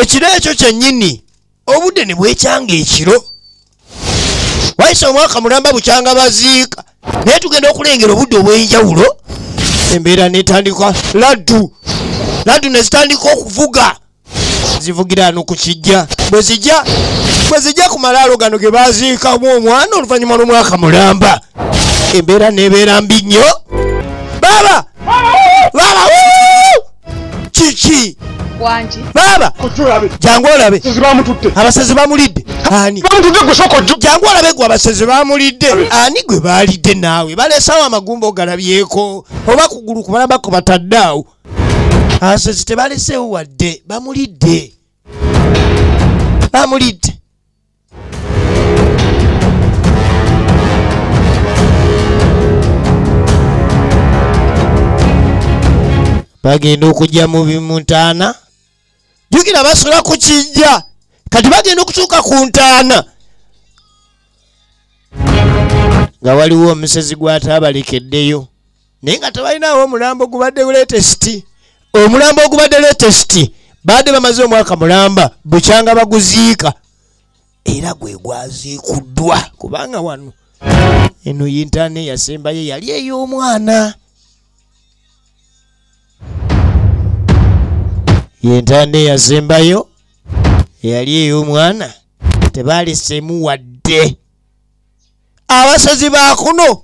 ekiro ekyo kyennyini obudde ne bwekyanga ekiro wayise omwaka mulamba bukyanga baziika naye tugenda okulengera obudde obw'enjawulo embeera netandika laddu nezitandika okuvuga zivugira ano ku kijja bwe zijja ku malaalo gano ge baziikamu omwana oluvannyuma lw'omwaka mulamba embeera nebeera mbi nnyo baba kiki baba jangu olabe abasezi bamulidde ani jangu olabe gwe abasezi bamulidde ani gwe balidde naawe balesawo amagumba ogalabyeko oba kugulu kubalamba ko bataddeawo abasezi tebalesewo wadde bamulidde bagenda okujja mu bimuntaana jukira basula ku kijja kati bagenda okutuuka ku ntaana nga waliwo omusezi gw'ataabalekeddeyo naye nga tebalinawo omulambo ogubadde latest badde bamaze omwaka mulamba bukyanga baguziika era gwe gwaziikuddwa kubanga wano eno yintaana eyasembayo yali ey'omwana yintaana eyasembayo yali ey'omwana tebaleseemu wadde abasezi bakuno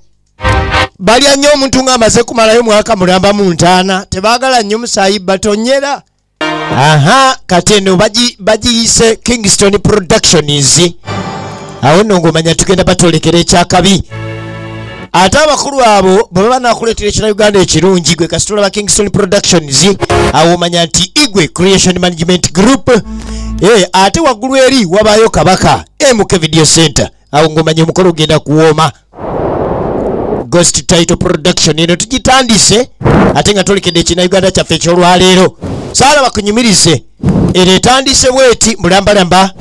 balya nnyo omuntu ng'amaze kumalayo mwaka mulamba mu ntaana tebaagala nnyo musaayi batonyera kati eno bagiyise Kingston Productions awo nno ng'omanya tugenda batolekera ekyakabi ate abakulu abo bwe baba nakuleetera ekina Uganda ekirungi gwe kasitula ba Kingston Productions awo omanya nti Igwe Creation Management Group ate waggulu eri wabaayo Kabaka MK Video Center awo ng'omanya omukolo ogenda kuwooma Ghost Title Production eno tugitandise ate nga tolekedde ekina Uganda kyaffe ekyolwaleero saala bakunyumirize era etandise bweti mulambalamba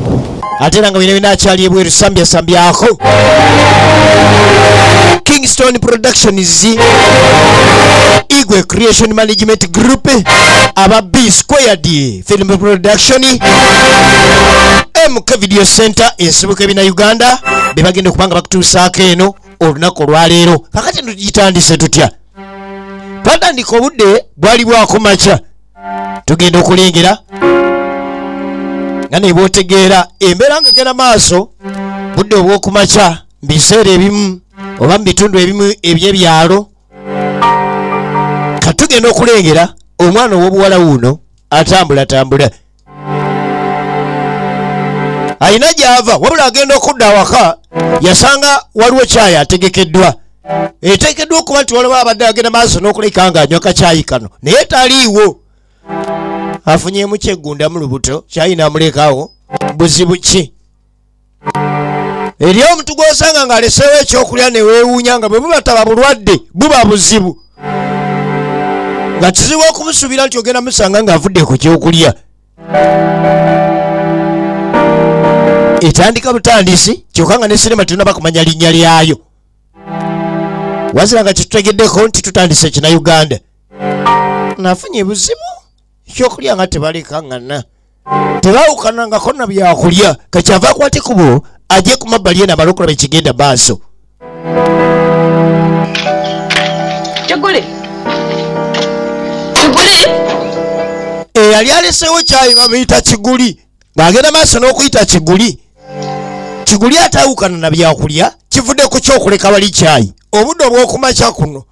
ate era nga bina akyali ebweru sambyako Kingston Productions Igwe Creation Management Group aba B Squared Film Production MK Video Center ensibuka ebina Uganda bebagenda okubanga bakutuusaako eno olunaku olwaleero kakati tugitandise tutya twatandika obudde bwali bwako makya tugenda okulengera nga ne bwotegeera embeera nga genda maaso budde obw'okumakya mu biseera ebimu oba mu bitundu ebimu eby'ebyalo katugenda okulengera omwana ow'obuwala wuno atambula ayina gy'ava wabula agenda okudda awaka yasanga waliwo kyayi ategekeddwa eteekeddwa okuba nti waliwo abadde agenda maaso n'okuleka ng'anywa kacyayi kano naye taliiwo afunyemu kyeggunda mu lubuto kyayi n'amulekawo buzibu ki eri omuntu gw'osanga ng'aleseewo ekyokulya ne weewuunya nga bwe bubataba bulwadde buba buzibu nga kizibu okumusuubira nti ogenda musanga ng'avudde ku kyokulya etandika butandisi kyokka nga ne sinema tulina kumanya linnya lyayo wazira nga kitutegeddeko nti tutandise ekina Uganda nafunye buzibu ekyokulya nga tebalekaŋŋana tebawukanangako na byakulya kakyava akwate kubo ajje ku mabbali eno amale okulaba ekigenda maaso eyali aleseewo kyayi bamuyita Kiguli ng'agenda maaso n'okuyita Kiguli atawukana na byakulya kivudde ku kyokuleka bali kyayi obudde obw'okumakya kuno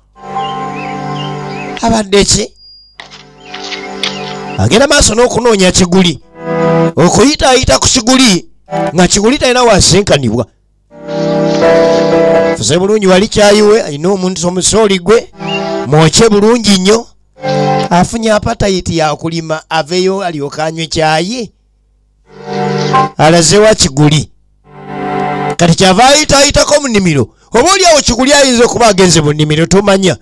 abadde ki agenda maaso n'okunoonya Kiguli okuyitaayita ku Kiguli nga Kiguli talina wasinkanibwa fuze bulungi wali kyayiwe alina omuntu omusooli gwe mwokye bulungi nnyo afunye apatayiti yakulima aveyo alyoka anywe kyayi alazewa Kiguli kati kyava ayitaayitako mu nnimiro oba oliawo Kiguli ayinza okuba agenze mu nnimiro tomanya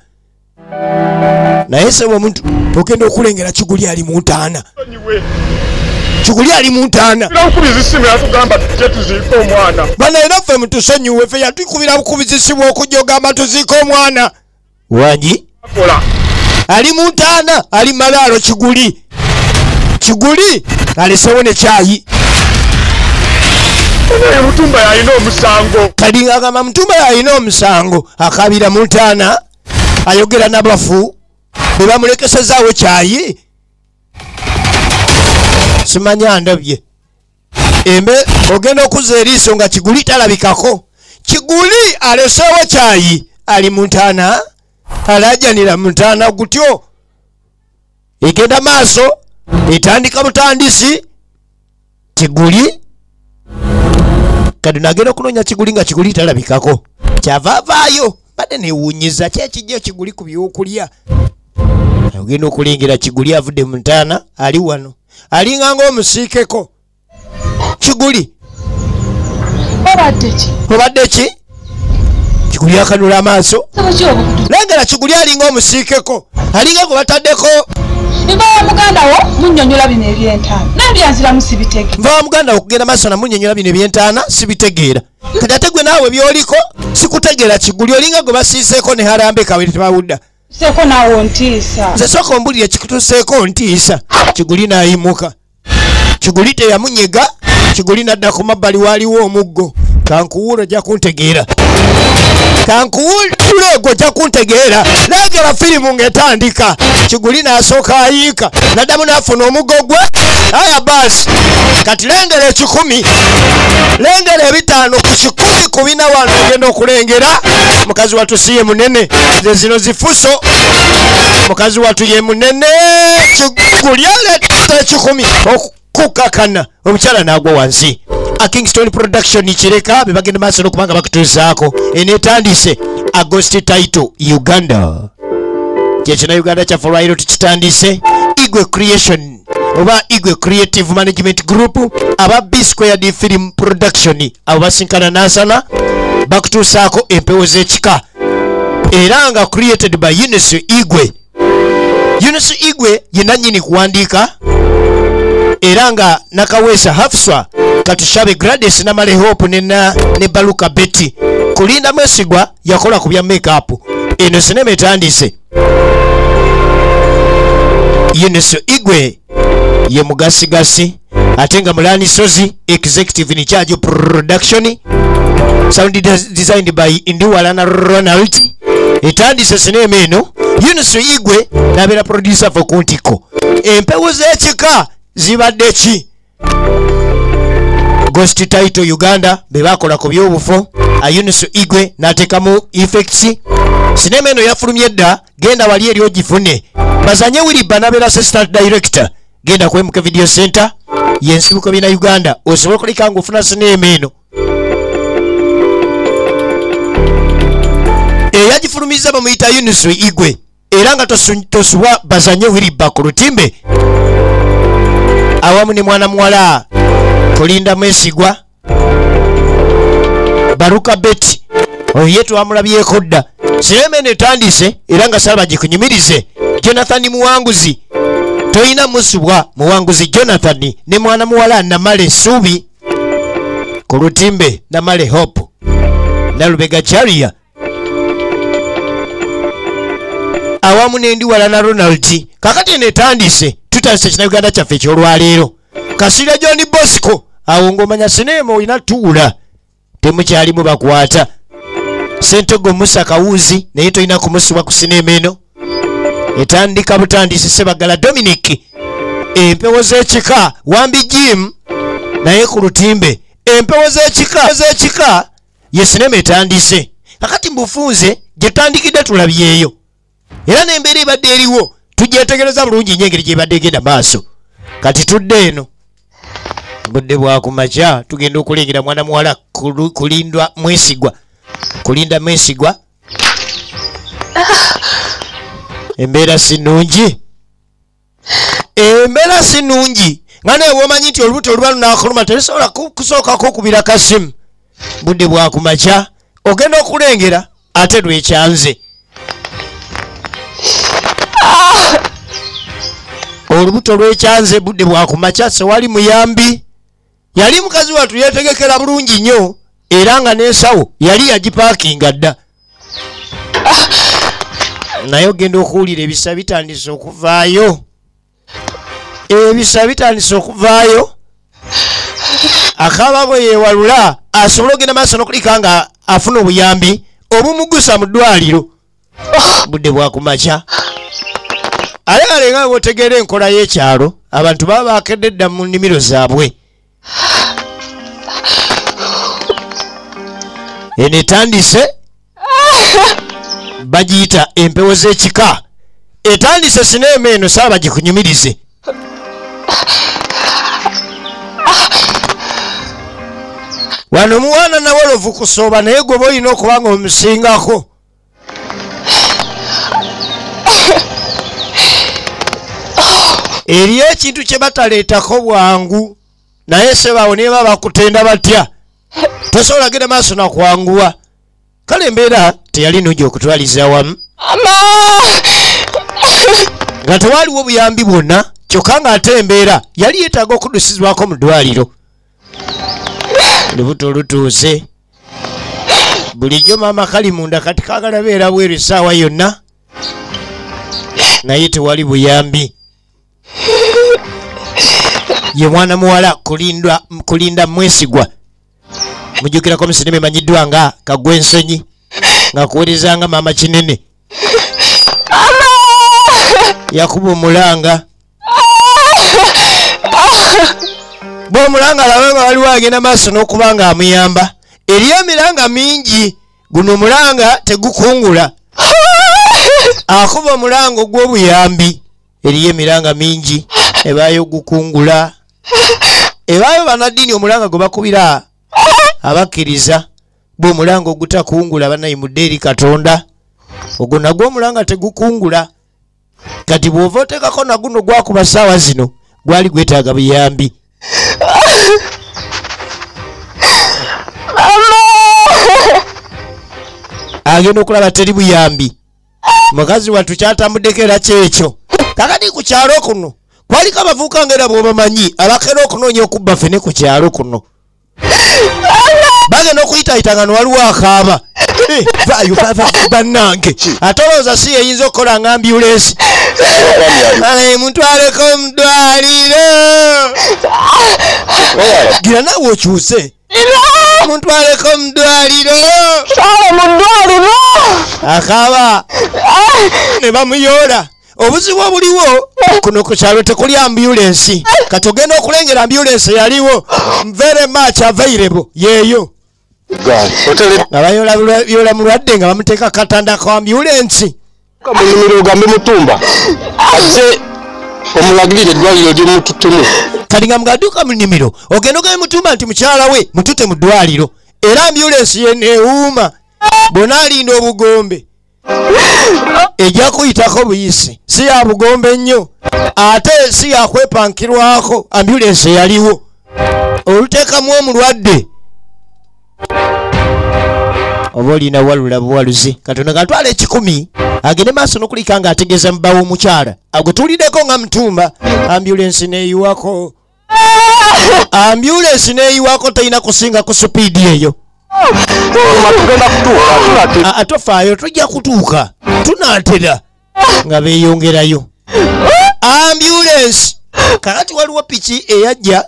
naye sebo omuntu ogenda okulengera Kiguli ali mu ntaana bana era ffe mutusonyiwe ffe yatukubira bukubizisibwa okujja ogamba tuziika omwana wangi ali mu ntaana ali malaalo Kiguli alesewo ne chai. Mutumba yalina omusango. Kali agamba Mutumba yalina omusango. Akabira Montana ayogera n'abafu bwe bamulekesezaawo chai. Simanya ndabye. Embe ogenda okuza eriiso nga Kiguli talabikako. Kiguli alesewo chai. Ali Montana alajanira Montana gutyo. Egenda maaso etandika butandisi. Kiguli kadi nagenda okunonya Kiguli nga Kiguli talabikako. Kyavavaayo badde newuunyiza kyekijja Kiguli ku byokulya. Ogenda okulengera Kiguli avudde Montana ali wano alinga ng'omusiikeko. Kiguli obadde ki? Kiguli akanula amaaso. Lengera Kiguli alinga omusiikeko alinga gwe bataddeko. Nva muganda wo munnyonnyola bino ebyentaana nabyanziramu sibitegeera. Nva muganda wo kugenda maaso na munnyonnyola bino ebyentaana sibitegeera. Kati ate gwe naawe byoliko sikutegeera Kiguli olinga gwe basiiseeko ne harambe kawe tebawudda. Seeko naawe ontiisa. Nze sooka ombulire kikutuseeko ntiisa. Kiguli n'ayimuka. Kiguli teyamunyega. Kiguli n'adda ku mabbali waaliwo omuggo. Kankuwuula ojja kuntegeera. Kankuwuula gwe ojja kuntegeera. Lengera firimu ng'etandika. Kiguli n'asooka ayiika. N'addamu n'afuna omuggo gwe. Aya baasi. Kati lengera 10. Lengera 5 ku 10 ku bina wano ogenda okulengera. Mukazi wattu si ye munene. Ze zino zifuso. Mukazi wattu ye munene. Kiguli aleeta 10 okukakana. Omukyala n'agwa wansi. A Kingston production kireka be bagenda maaso n'okubanga bakutuusaako. Enetandise Agosti title Uganda. Kyekina Uganda kyaffe olwaliro tukitandise. Igwe Creation oba Igwe Creative Management Group aba B Squared Film Production abo basinkana nansana bakutuusaako empewo z'ekika era nga created by Eunice Igwe. Eunice Igwe ye nannyini kuwandiika era nga Nakawesa Hafswa Katushabe Gladys na Male Hope ne Baluka Betty. Kulinda Mwesigwa yakola ku bya make-up. Eno sinema etandise. Eunice Igwe ye mugasigasi ate nga Mulani Sozi executive in charge of production. Sound designed by Indiwalana Ronald. Etandise sinema eno. Eunice Igwe n'abeera producer for Kuntiko. Empewo z'ekika zibadde ki? Ghost title Uganda bebakola ku byobufo. Eunice Igwe n'ateekamu effects. Sinema eno yafulumye dda genda wali eri ogifune. Bazanye Wiliba n'abeera assistant director. Genda ku MK Video Center yensibuko bina Uganda osobola okulika ng'ofuna sinema eno. Eyagifulumiza bamuyita Eunice Igwe era nga tosuwa Bazanye Wiliba ku lutimbe awamu ne mwana muwala Kulinda Mwesigwa Baruka Betty oye twamulabyeko dda. Sinema eno etandise era nga saba gikunyumirize. Jonathan Muwanguzi toyina musubwa Muwanguzi Jonathan ne mwana muwala Namale Subi ku lutimbe Namale Hope na Lubega Charia awamu n'endiwala na Ronald. Kakati eno etandise tutandise kina Uganda kyaffe ekyolwaleero. Kasirya John Bosco awo ng'omanya sinema olina tuula temukyalimu bakwata. Sentogo Musa Kawuzi naye tolina kumusubwa ku sinema eno. Etandika butandisi Sebagala Dominic. Empewo z'ekika Wambi Jim naye ku lutimbe. Empewo z'ekika ye sinema etandise. Kakati mbufunze gye tutandikidde tulabyeyo era n'embeera ebadde eriwo tugyetegereza bulungi nnyo engeri gyebadde egenda maaso. Kati tudde eno budde bwa kumakya tugenda okulengera mwana muwala Kulinda Mwesigwa. Embeera si nnungi. Nga nawe womanyi nti olubuto oluba lunakuluma terusobola kusookako okubira kasimu. Budde bwa kumakya ogenda okulengera ate lwekyanze. Olubuto lwekyanze budde bwa kumakya sewali muyambi. Yali mukazi wattu yeetegekera bulungi nnyo era nga n'ensawo yali yagipaakinga dda. Naye ogenda okuwulira ebisa bitandise okuvaayo. ebisa bitandise okuvaayo akaba bwe yeewalula asobola ogenda maaso n'okulika nga afuna obuyambi obumugusa mu ddwaliro budde bwakumakya ale nga bw'otegeera enkola y'ekyalo abantu baba bakedde dda mu nnimiro zaabwe eno etandise bagiyita empewo z'ekika etandise sineema eno saaba gikunyumirize wano muwaana nawolovu kusooba naye gwe olina okuba nga omusingako eriyo ekintu kye bataleetako bwangu naye sebaawo niye baba bakutenda batya tosobola genda maaso nakwanguwa kale embeera teyali nungi okutwaliza wamu nga tewaaliwo obuyambi bwonna kyokka ng'ate embeera yali yeetaaga okuddusizwako mu ddwaliro lubuto lutuuse bulijjo maama kali munda kati kaagala beera bweru essaawa yonna naye tewali buyambi ye mwana muwala kulinda mwesigwa mujjukirako musinema emanyiddwa nga kagwensonyi nga kuweerezanga maama kinene yakuba omulanga bw'omulanga alabe nga waliwo agenda maaso n'okuba nga amuyamba eriyo emiranga mingi guno omulanga tegukungula akuba omulanga ogw'obuyambi eriyo emiranga mingi ebaayo gukungula ebaayo bannaddiini omulanga gwe bakubira abakkiriza bw'omulanga ogutakungula banayimudde eri katonda ogwo nagwo omulanga tegukungula kati bw'ova oteekako naguno gwakuba ssaawa zino gwali gwetaaga buyambi agenda okulaba teri buyambi mukazi wattu kyatambuddeko era kyekyo kakati ku kyalo kuno kwaliko abavubuka ngaera bw'obamanyi abakera okunoonya okubba ffene ku kyalo kuno bagenda okuyitayita nga newaliwo akaaba vayo bannange ate olowooza si yeyinza okukola nga ambyulensi mutwaleko mu ddwaliro gira naawe okyuse mutwaleko mu ddwaliro akaaba ne bamuyoola obuzibu obuliwo kuno ku kyalo tekuli ambyulensi kati ogenda okulengera ambyulensi yaliwo very much available yeeyo nga bayoola mulwadde nga bamuteeka katanda ka ambyulensi kamunimiro ogambe mutumba ate omulagirire eddwaliro lyomututumu kati nga mugadduka mu nnimiro ogenda ogambe mutumba nti mukyala we mutute mu ddwaliro era ambyulensi yeneewuuma bwona alinda obugombe ejja kuyitako buyisi si ya bugombe nnyo ate si yakwepankirwako ambyulensi yaliwo oluteekamu omulwadde oba olina walula buwaluzi katonda gatwala 10 agende maaso n'okulika nga ategeeza mubawo omukyala agwe tuwuliddeko nga mutumba ambyulensi neeyiwako ambyulensi neeyiwako talina kusinga ku supiidi eyo atofaayo tujja kutuuka tunaatera nga beeyongerayo ambyulensi kakati waliwo piki eyajja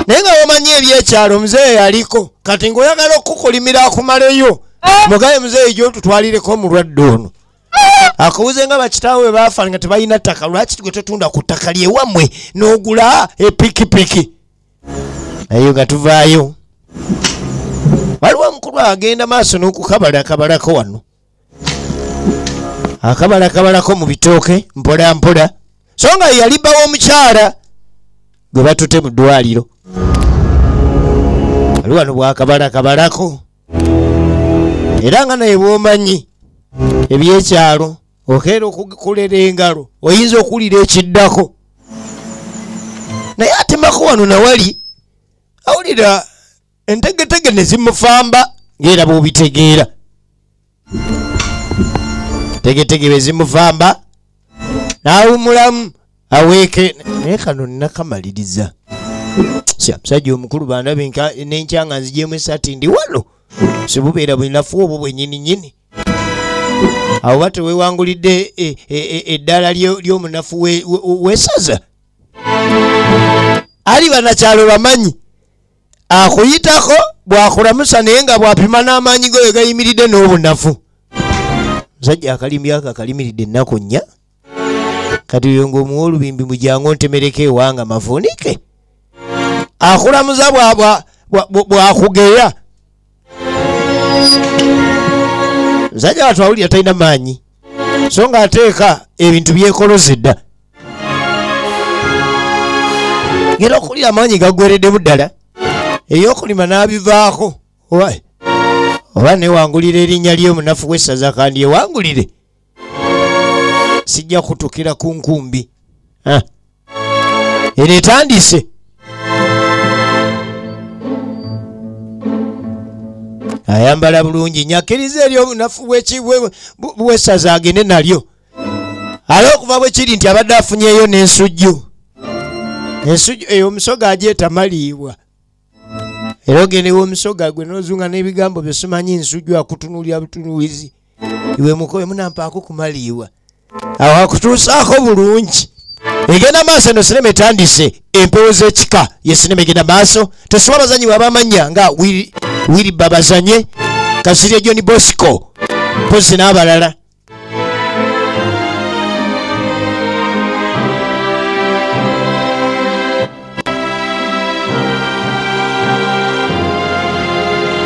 naye nga womanyi ebyekyalo omuzeeyi yaliko kati ng'oyagala okukulimira akumaleyo mugaye muzeeyi gy'otutwalireko omulwadde ono akubuze nga bakitaawo bwe baafa nga tebalina ttaka lwaki gwe totunda ku ttaka lyewammwe n'ogula epikipiki naye nga tuvaayo waliwo omukulu agenda maaso n'okukabalakabalako wano akabalakabalako mu bitooke mpola mpola so nga yalibbawo omukyala gwe batute mu ddwaliro wali wano bwakabalakabalako era nga naye bw'omanyi ebyekyalo okeera okukulera engalo oyinza okuwulira ekiddako naye atemako wano nawali awulira entegetege ne zimufamba ng'era bw'obitegeera tegetege bwe zimufamba n'awumulamu aweeke naye kano nnakamaliriza musajja omukulu bandabe n'enkya nga nzigyemu esaati ndi wano sibubeera bwenafu obwo bwennyininyini awo ba teweewangulidde eddala ly'omunafu weesaza ali banakyalo bamanyi akuyitako bwakulamusa naye nga bwapima n'amaanyi go gayimiridde n'obunafu musajja akalimbi ako akalimiridde ennaku nnya kati oyo ng'omuwa olubimbi mujangu ntemereko ewanga mafunike akulamuza bwakugeya musajja watwawulira talina maanyi so nga ateeka ebintu byekoloze dda ngera okulira amaanyi gaggwereddemu ddala eyokulima n'abivaako oba newangulira erinnya ly'omunafu w'essaza kandi ewangulire sijja kutukira ku nkumbi eno etandise ayambala bulungi nyakkiriza eri obunafu bw'essaza agende nalyo ali okuva bwe kiri nti abadde afunyeeyo n'ensujju eyo omusoga agyetamalibwa era ogendewo omusoga gwe n'ozunga n'ebigambo byosimanyi ensujju akutunulira butunulizi iwe mukowe munampaako kumaliibwa awo akutuusaako bulungi egenda maaso eno sinema etandise empewo z'ekika ye sinema egenda maaso tesoba abazanyi bwabamanya nga wiri babazanye kasirye John Bosco mpozi n'abalala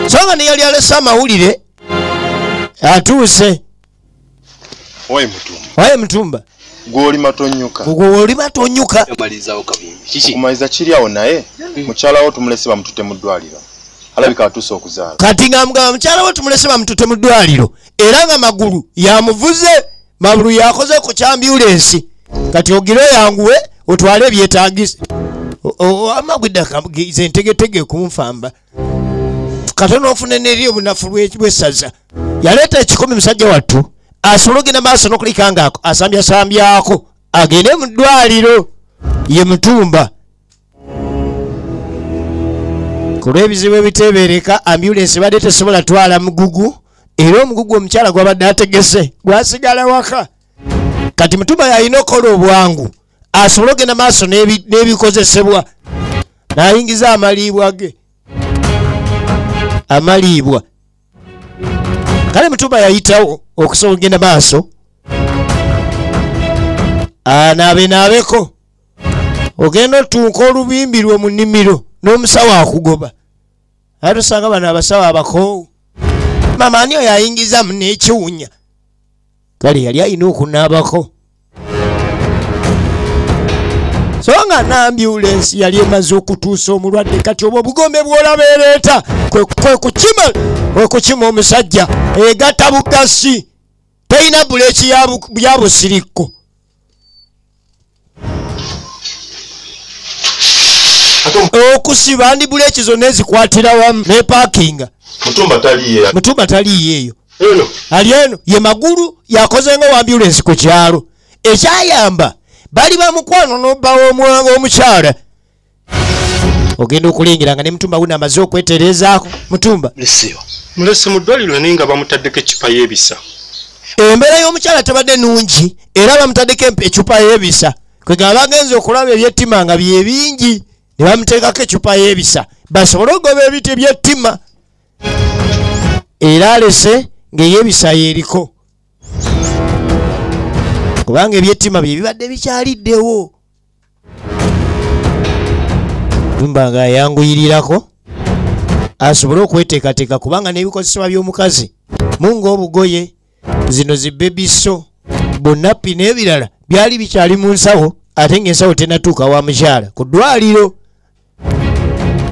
songa neyali alesa amawulire atuuse oye mutumba gwoli matonyuka okumaliza kiri awo naye mukyala wo tumulese bamutute mu ddwaliro alabika atuuse okuzaala kati nga mugamba mukyala wo tumulese bamutute mu ddwaliro era nga magulu yamuvuze magulu yakoze ku kyambyulensi kati ogire yanguwe otwale ebyetaagise amagwidde entegetege kunfamba katono ofune neri obunafu bw'essaza yaleeta ekikumi musajja wattu asobola ogenda maaso n'okulika ngaako asambyako agende mu ddwaliro ye mutumba ku lw'ebizibu ebiteebereka ambulensi badde tesobola twala mugugu era omugugu omukyala gwabadde ategese gwasigala waka kati mutumba yalina okukola obwangu asobola ogenda maaso n'ebikozesebwa n'ayingiza amaliibwa ge amaliibwa kale mutumba yayitawo okusobola ogenda maaso naabeeko ogenda otuuka olubimbi lwe mu nnimiro n'omusawo akugoba ate osanga bano abasawo abakoowu mama ani oyo ayingizamu n'ekiwunya kale yali alina okunaabako so nga n'ambulensi yali emaze okutuusa omulwadde kati obwo obugombe bw'olaba ereeta kwe kukima omusajja egatta bugasi talina buleeki ya busirikko okusiba andi buleeki zonna ezikwatira wamu ne paakinga mutumba taliiyo eyo ali eno ye magulu yakozenga wa ambulensi ku kyalo ekyayamba bali bamukwano n'obba w'omukyala ogenda okulengera nga ne mutumba guno amaze okwetereezaako mutumba mulese mu ddwaliro naye nga bamutaddeko eccupa y'ebisa embeera y'omukyala tebadde nungi era bamutaddeko eccupa y'ebisa kwegamba bagenze okulaba ebyettima nga bye bingi ne bamuteekako eccupa y'ebisa basobole ogoba ebiti ebyettima era alese ng'ey'ebisa yeriko kubanga ebyettima bye bibadde bikyaliddewo mba nga ayanguyirirako asobole okweteekateeka kubanga n'ebikozesebwa by'omukazi munga obugoye zino zibebiso bunapi n'ebirala byali bikyali mu nsawo ate ng'ensawo tenatuuka wa mukyala ku ddwaliro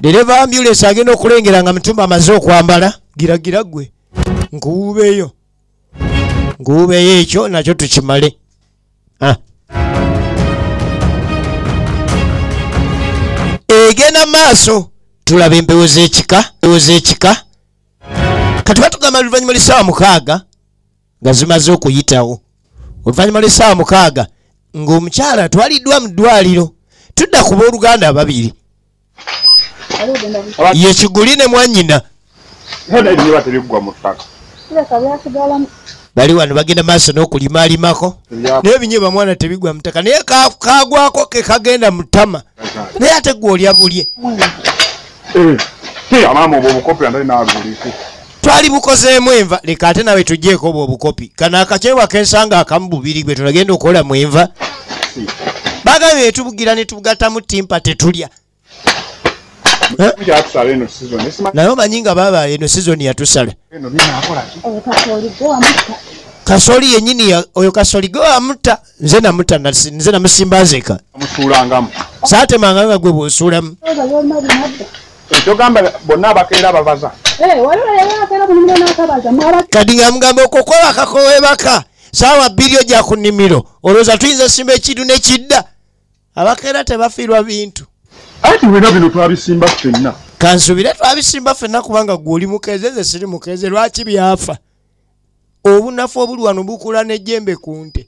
dereva ambulensi agenda okulengera nga mutumba amaze okwambala giragira gwe nkuwubeeyo ekyo nakyo tukimale egenda maaso tulaba empewo z'ekika kati batugamba oluvannyuma lw'essaawa 6 nga zimaze okuyitawo oluvannyuma lw'essaawa 6 ng'omukyala twaliddwa mu ddwaliro tudda ku booluganda ababiri ye Kiguli ne mwannyina bali wano bagenda maaso n'okulimaalimako naye ebinyeebwa mwana tebigwa mu ttaka naye kagwako ke kagenda mu ttama naye ate gwe olya bulye amaama obwo obukopi andali nabuliko twali bukozeemu enva leka ate nawe tugyeeko obwo obukopi kano akaceebwa kensanga akamu bubiri gwe tulagenda okukola mu enva bagambye netubugira netubugattamu timpa tetulya naye omanyi nga baba eno sizoni yatusala kasoli yenyini oyo kasoli gwe wamutta nze namusimba nzeka saatemanga nga gwe bw'osuulamu ekyogamba bonna abakeera ababaza kati nga mugamba okokwebaka kowebaka saawa 2 ojja ku nnimiro olowooza tuyinza simba ekidu nekidda abakeera tebafiirwa bintu ati wena bino twabisimba ffenna kansubire twabisimba ffenna kubanga gwe oli mukeze nze siri mukeze lwaki byafa obunafu obuli wano bukula n'ejjembe ku nte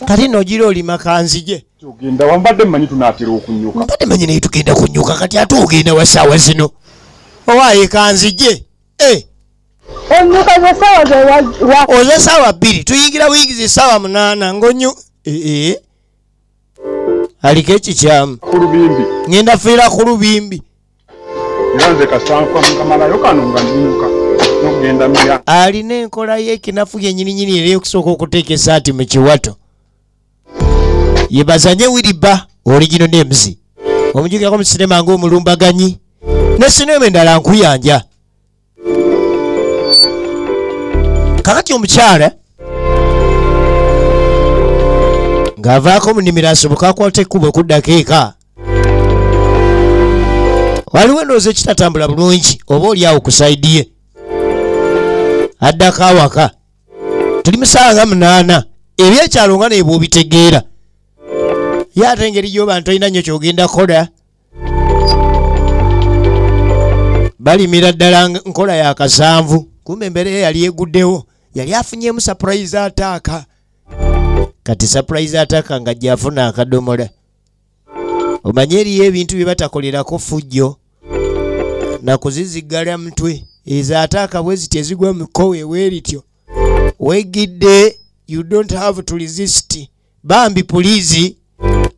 kati nogira olima kanzije ogenda wambadde mmanyi tunaatera okunyuka mbadde manyi naye tugenda kunyuka kati ate ogenda wa saawa zino owaaye kanzije oze saawa 2 tuyingira buyingiza saawa 8 ngonyu aliko ekikyamu ku lubimbi ngenda fiira ku lubimbi era nze kasamalayo kano nga nnyuka nogenda mya alina enkola y'ekinafu yennyininyini era eyokusooka okuteeka esaati mu kiwato yebazanye wiriba original names omujjukirako mu sinema ng'omulumbaganyi ne sinema endala nkuyanja kakati omukyala ng'avaako mu nnimiro asoboka akwata ekkubo okuddako eka waliwo endowooza ekitatambula bulungi oba oli awo ku sayidi ye addako awaka tuli mu ssaawa nga 8 ebyekyalo nga naye bw'obitegeera ye ate engeri gy'oba ntolina nnyo ky'ogenda kola balimira ddala nkola ya kasanvu kumbe embeera ye yali eguddewo yali afunyeemu surprise ataaka kati surprise ataaka nga gy'afuna akadomola omanye eriyo ebintu bye batakolerako fujjo nakuzizigala mutwe ezo ataaka bwe ziti ezigwa mu kkowe weerityo wegidde you don't have to resist bambi please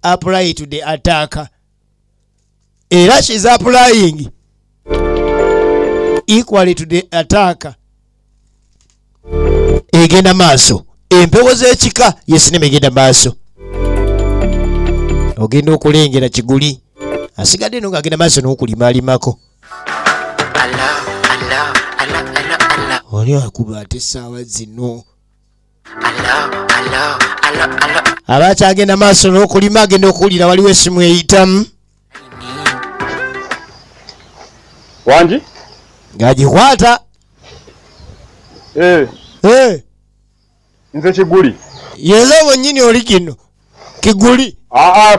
apply to the attacker era she's applying equally to the attacker egenda maaso empewo z'ekika yesinema egenda maaso ogenda okulengera kiguli asigadde no ng'agenda maaso n'okulimaalimako oli akuba ate essaawa zino abakyagenda maaso n'okulima agenda okuwulira waliwo essimu eyitamu wangi ng'agikwata nze kiguli yeza bwennyini oli kino kiguli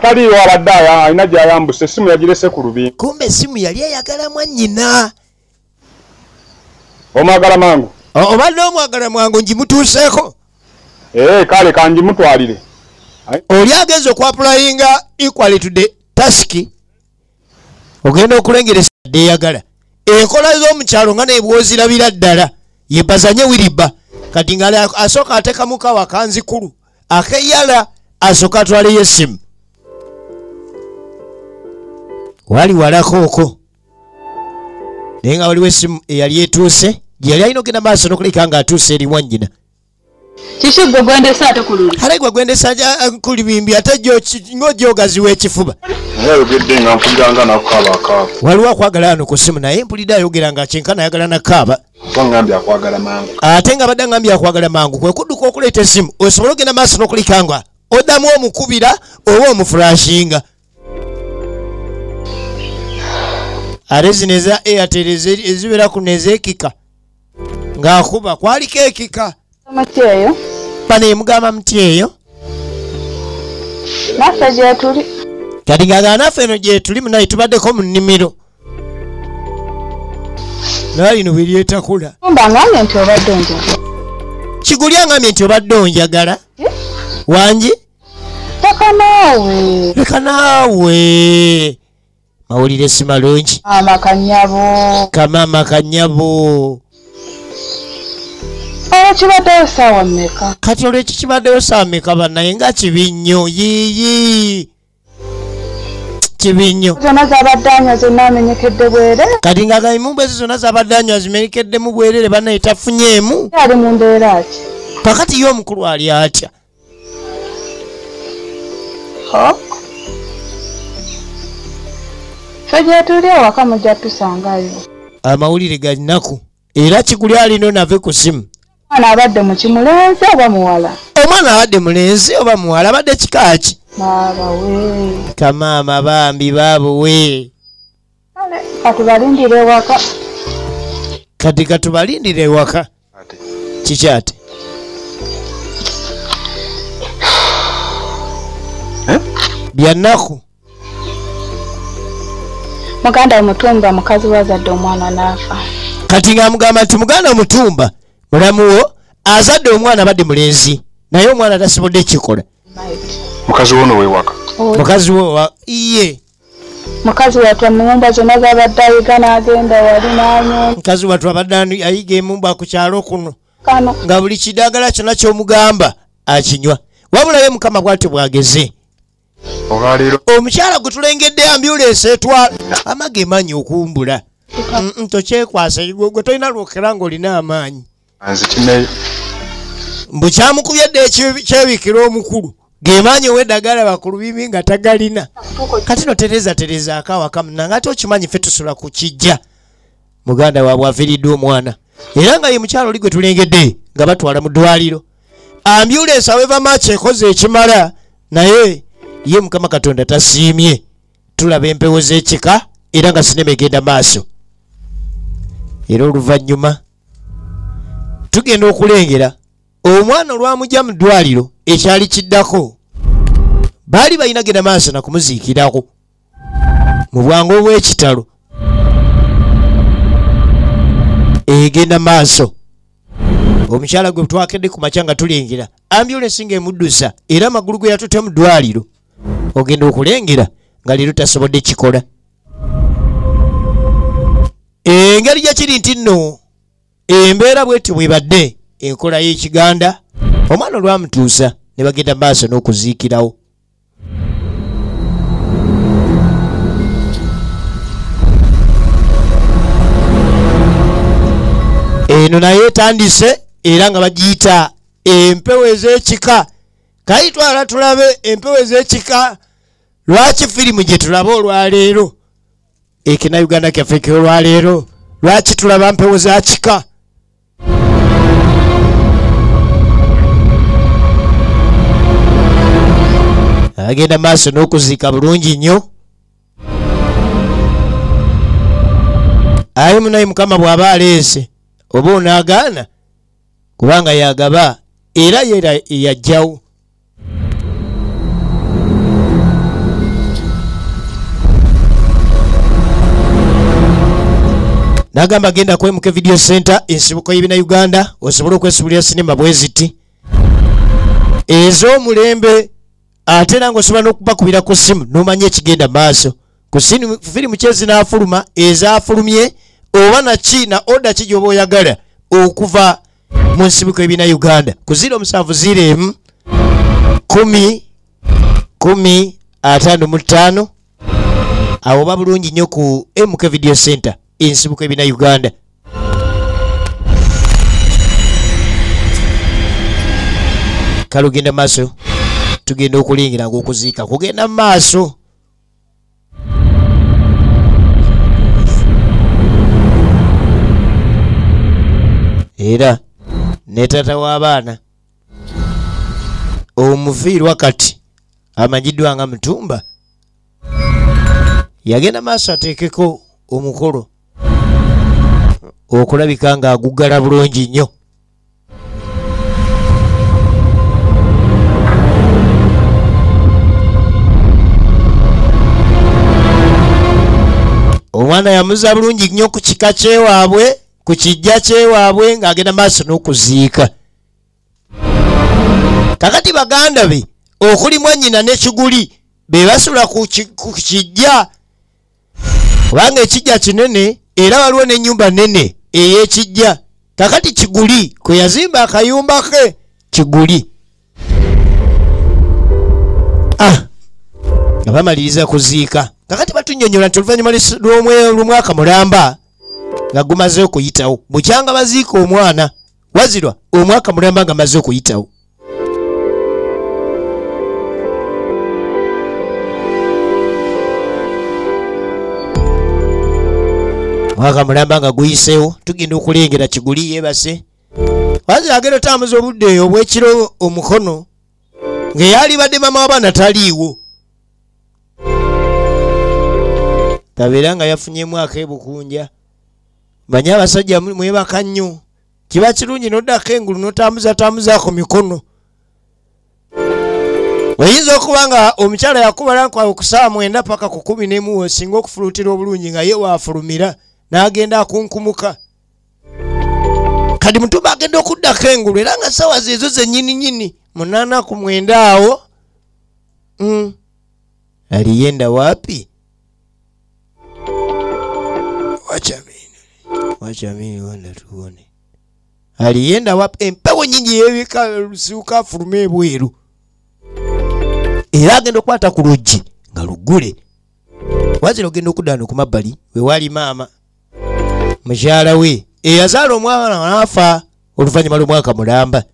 taliiwo abadde alina gy'ayambuse essimu yagirese ku lubimbi kumbe essimu yali eyagala mwannyina omwagala mangu obadde omwagala mwangu ngimutuuseeko kale kangimutwalire oli agenza okwapulayinga equally to the task ogenda okulengera esadde eyagala enkola z'omukyalo nga nebwozirabira ddala yebazanye wiriba kati nga asooka atekamuko awakanzikulu akeyala asooka atwaleyo essimu wali walakooko naye nga waliwo essimu eyali etuuse gyeyali alina ogenda maaso n'okuleka nga atuuse eri mwannyina kiki gwe gwendesa ate ku luli ale gwe gwendesa ku libimbi ate ng'ogyogaziwa ekifuba naye ayogedde nga mpulira nga nakukaaba waliwo akwagala wano ku ssimu naye mpulidde ayogera nga kyenkana ayagala nakaaba ngambye akwagala mangu ate nga badde ngambye akwagala mangu kwe kudduka okuleeta essimu osobole ogenda maaso n'okulika nga oddamu omukubira oba omufulashinga ate zino eza Airtel ezibeera kuno ez'ekika ng'akuba kwaliko ekika mutyeyo bano emugamba muti eyo naffe gyetuli kati ng'agala naffe eno gyetuli munaye tubaddeko mu nnimiro naye lino bwe lyetakula mba ngambye nti obadde onjagala kiguli angambye nti obadde onjagala wangi leka naawe mawulire si malungi amakanyabo kamama kanyabo kibaddeyo saawa mmeka kati olwekyo kibaddeyo saawa mmeka bannaye nga kibi nnyo yiiyi kibinyo zonna zabadde zonna amenyekedde bwere kati nga imumbu ezo zonna zabadde anywa zimenyekeddemu bwerere bannaye tafunyeemu ali mu mbeera ki kakati ye omukulu ali atya fe gyetuli ewaka mujja tusangayo amawulire ga nnaku era kiguli alina nave ku simu omwana abadde mu kimulenzi oba muwala omwana abadde mulenzi oba muwala abadde kikaaki baaba we kamaama bambi baabo we katubalindire ewaka kati katubalindire ewaka kikyate byannaku muganda omutumba mukazi wazadde omwana n'afa kati ng'amugamba nti muganda omutumba mulamuwo azadde omwana abadde mulenzi naye omwana tasobodde kikola mukazi wono wewaka mukazi wo iye mukazi wattu emumba zonna zabadde ayiga n'agenda wali n'anywa mukazi wattu abadde ayiga emumba ku kyalo kuno kano nga buli kiddagala kyonna ky'omugamba akinywa wabula ye mukama bw'atyo bwageze olwaleero omukyala gwe tulengedde ambyulensi etwala amage manyi okumbula tokyekwasa gwe tolina lwokera ng'olina amaanyi nze kinne mbu kyamukubye dde kyebikira omukulu gemaanyi ow'eddagala bakulu bibi nga tagalina kati no tereza akawa kamuna nga ate okimanyi ffe tusula ku kijja muganda waabwe afiiriddwe omwana era nga ye mukyalo oli gwe tulengedde nga batwala mu ddwaliro ambyulensi aweva maaci ekoze ekimala naye ye mukama katonda tasiimye tulaba empewo z'ekika era nga sinema egenda maaso era oluvannyuma tugenda okulengera omwana olwamujja mu ddwaliro ekyali kiddako baali balina genda maaso nakumuziikirako mu bwangu obw'ekitalo egenda maaso omukyala gwe twakedde ku makya nga tulengera ambyulensi ng'emuddusa era amagulu ge yatutte mu ddwaliro ogenda okulengera nga leero tasobodde kikola engeri gyekiri nti nno embeera bwetyo bwebadde enkola y'ekiganda omwana olwamutuusa ne bagenda maaso n'okuziikirawo eno naye etandise era nga bagiyita empewo ez'ekika kayitwala tulabe empewo ez'ekika lwaki firimu gye tulaba olwaleero ekina uganda kyaffe kyolwaleero lwaki tulaba mpewo za kika agenda maaso n'okuziika bulungi nnyo aye munaye mukama bw'aba aleese oba onaagaana kubanga yagaba era yajjawo nagamba agenda kwemuka video center ensibuko y'ebina Uganda osobola okwesubulira sinema bwe ziti ez'omulembe ate nange osobola n'okubakubira ku simu n'omanya ekigenda maaso ku firimu kyezinafuluma ezafulumye oba naki na oda ki gy'oba oyagala okuva mu nsibuko y'ebina Uganda ku 0701 10 55 awo ba bulungi nnyo ku MK Video Center ensibuko y'ebina Uganda. Kalugenda maaso tugenda okulingira ng'okuziika kugenda maaso. Era ne taata w'abaana omufiirwa kati amanyiddwa nga Mutumba yagenda maaso ateekeko omukolo okulabika nga aguggala bulungi nnyo. Omwana yamuza bulungi nnyo ku kika kyewaabwe ku kijja kyewaabwe ng'agenda maaso n'okuziika. Kakati baganda be okuli mwannyina ne Kiguli be basula ku kijja kubanga ekijja kinene era waliwo n'ennyumba nnene ey'ekijja. Kakati Kiguli kwe yazimba akayumba ke Kiguli nga bamaliriza kuziika kakati batunyonyola nti oluvannyuma lw'omwaka mulamba nga gumaze okuyitawo bukyanga baziika omwana wazirwa omwaka mulamba nga maze okuyitawo mwaka mulamba nga guyiseewo tugenda okulengera Kiguli yeebase wazirwa agenda otambuza obudde obw'ekiro omukono ng'eyali badde mama w'abaana taliiwo tabeera nga yafunyemu ak'ebukunja manya abasajja mwebaka nnyo kiba kirungi n'oddako engulu n'otambuzaako mikono oyinza okuba nga omukyala yakubala nkwawe ku ssaawa 9 paka ku 11 osinga okufulutira obulungi nga ye waafulumira n'agenda akunkumuka kati mutuba agenda okuddako engulu era nga ssaawa zeezo zennyini 8 ku 9 awo aliyenda wapi wachamini wanda tuone aliyenda wapi empewo nyingi yebika lusiuka afulume ebweru era agenda okukwata ku luggi nga lugule wazira ogenda okuddana ku mabbali wewali maama mukyala we eyazaala omwana n'afa oluvannyuma lw'omwaka mulamba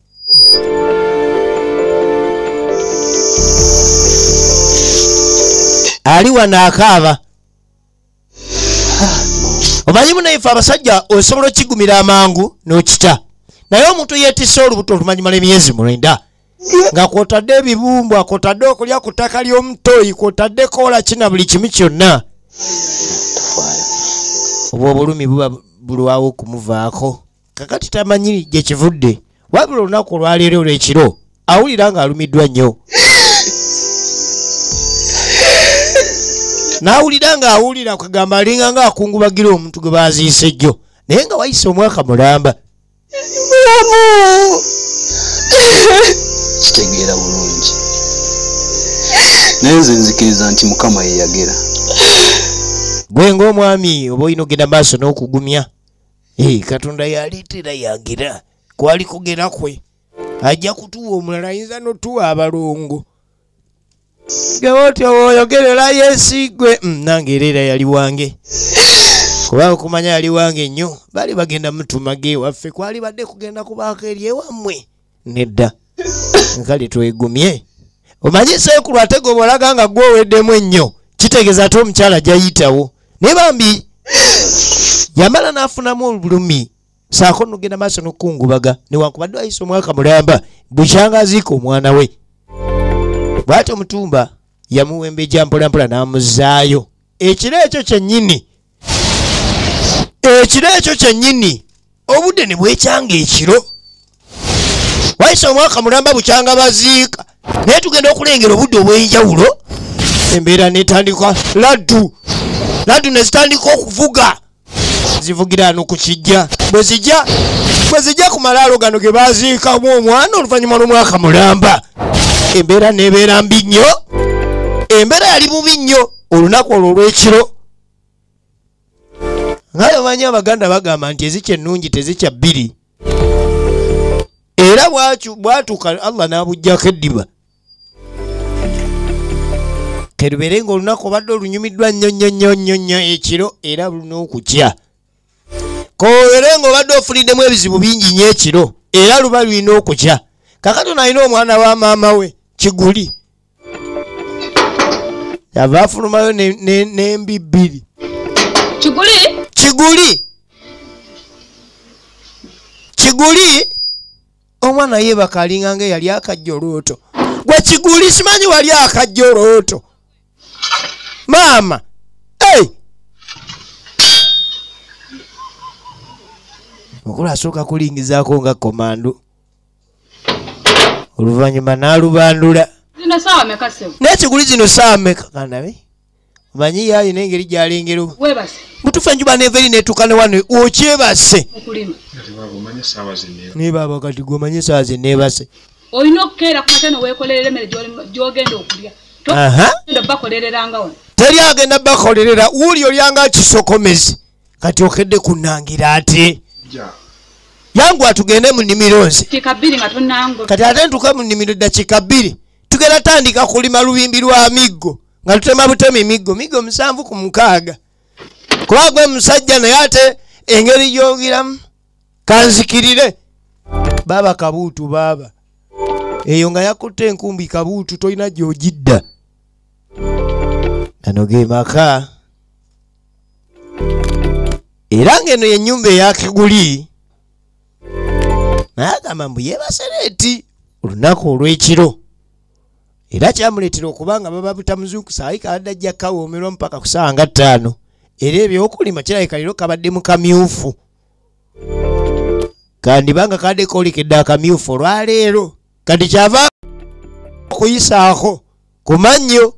ali wano akaaba omanyi munaife abasajja osobola okigumira amangu n'okita naye omuntu yeetisse olubuto olumanyimala emyezi 9 nga kwotadde ebibumbwa kwotadde okulya ku ttaka ly'omutoyi kwotadde koola kina buli kimu kyonna oba obulumi buba bulwawo okumuvaako kakati tamanyi gye kivudde wabula olunaku olwaleero olw'ekiro awulira ng'alumiddwa nnyo n'awulira ng'awulira kagamba alinga ng'akungubagira omuntu gwe baaziise jjo naye nga wayise omwaka mulamba kitegeera bulungi naye nze nzikiriza nti Mukama ye yagera gwe ng'omwami oba olina ogenda maaso n'okugumya Katonda yaleetera yagera kwali kugera kwe ajja kutuwa omulala ayinza n'otuwa abalongo gewotyo oyogerera yesigwe nange era yali wange kuba okumanya yali wange nnyo bali bagenda mutumage waffe kwali badde kugenda kubaako eri ewammwe nedda nkali twegumye omanyi seekulu ate gwe bw'olaga nga gwe oweddemu ennyo kitegeeza ate omukyala gyayitawo naye bambi yamala n'afunamu obulumi saako nogenda maaso n'okukungubaga newankubadde ayise omwaka mulamba bukyanga aziika omwana we bw'atyo Mutumba yamuwembejja mpolampola n'amuzaayo ekiro ekyo kyennyini obudde ne bwekyanga ekiro wayise omwaka mulamba bukyanga baziika naye tugenda okulengera obudde obw'enjawulo embeera netandika laddu ne zitandika okuvuga zivugira ano ku kijja bwe zijja ku malaalo gano ge baziikamu omwana oluvannyuma lw'omwaka mulamba embeera nebeera mbi nnyo embeera yali bubi nnyo olunaku olwo olw'ekiro ngayo banyi Abaganda bagamba nti ezikya ennungi tezikya bbiri era bwatuuka Allah n'abuggyako eddiba kerubeere nga olunaku obadde olunyumiddwa nnyo ekiro era bulina okukya kobeere nga obadde ofuliddemu ebizibu bingi nnyo ekiro era luba lulina okukya kakati nalina omwana wa maama we Kiguli yava afulumayo n'embi bbiri Kiguli omwana yeebaka alinga nga yali akajja olwoto gwe Kiguli simanyi wali akajja olwoto maama mukulu asooka kulingizaako nga komando oluvannyuma n'alubandula naye Kiguli zino saawa meka kandabe omanyi yaali n'engeri gy'alengero mutufa enjuba neeva eri neetuuka ne wano okyebase naye baaba kati gw'omanyi essaawa ze neebase olina okukeera ku matano weekolerera emmere gy'ogenda okulya bakolereranga wano teri agenda bakolerera wuli olyanga kisokomezi kati okedde kunnangira ate yangu atugende mu nnimiro nze kati ate ntuuka mu nnimiro ddakiika 2 tugenda tandika kulima lubimbi lwa miggo nga tutema butemi migo 7 ku 6 kuba gwe musajja naye ate engeri gyogiramu kanzikirire baba kabuutu baba eyo nga yakutte enkumbi kabuutu tolina gy'ogidda gano ge maka era ng'eno yennyumba eyakiguli naye agamba mbu yeebasereeti olunaku olw'ekiro era kyamuleetera okubanga baba butamuzuukusa ayi kabadde ajja kawoomerwa mpaka ku ssaawa nga 5 era ebyokulima kirabika leero kabadde mu kamyufu kandibanga kadde koolekedde akamyufu olwaleero kati kyava okuyisaako ku mannyo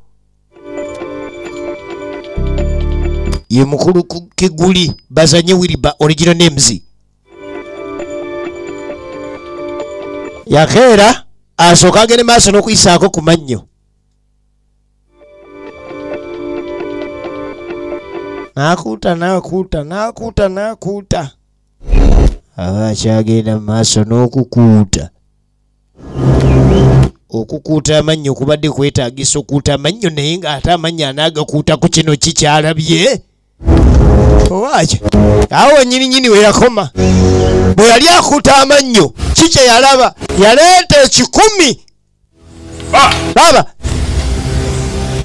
ye mukulu ku kiguli bazanye wiriba original names yakeera asooka agende maaso n'okuyisaako ku mannyo n'akuuta aba akyagenda mu maaso n'okukuuta okukuuta amannyo kubadde kwetaagisa okuuta amannyo naye ng'ate amannyo anaagakuuta ku kino kikyalabye owakyo awo nyininyini we yakoma bwe yali akuuta amannyo kikye yalaba yaleeta 10 baba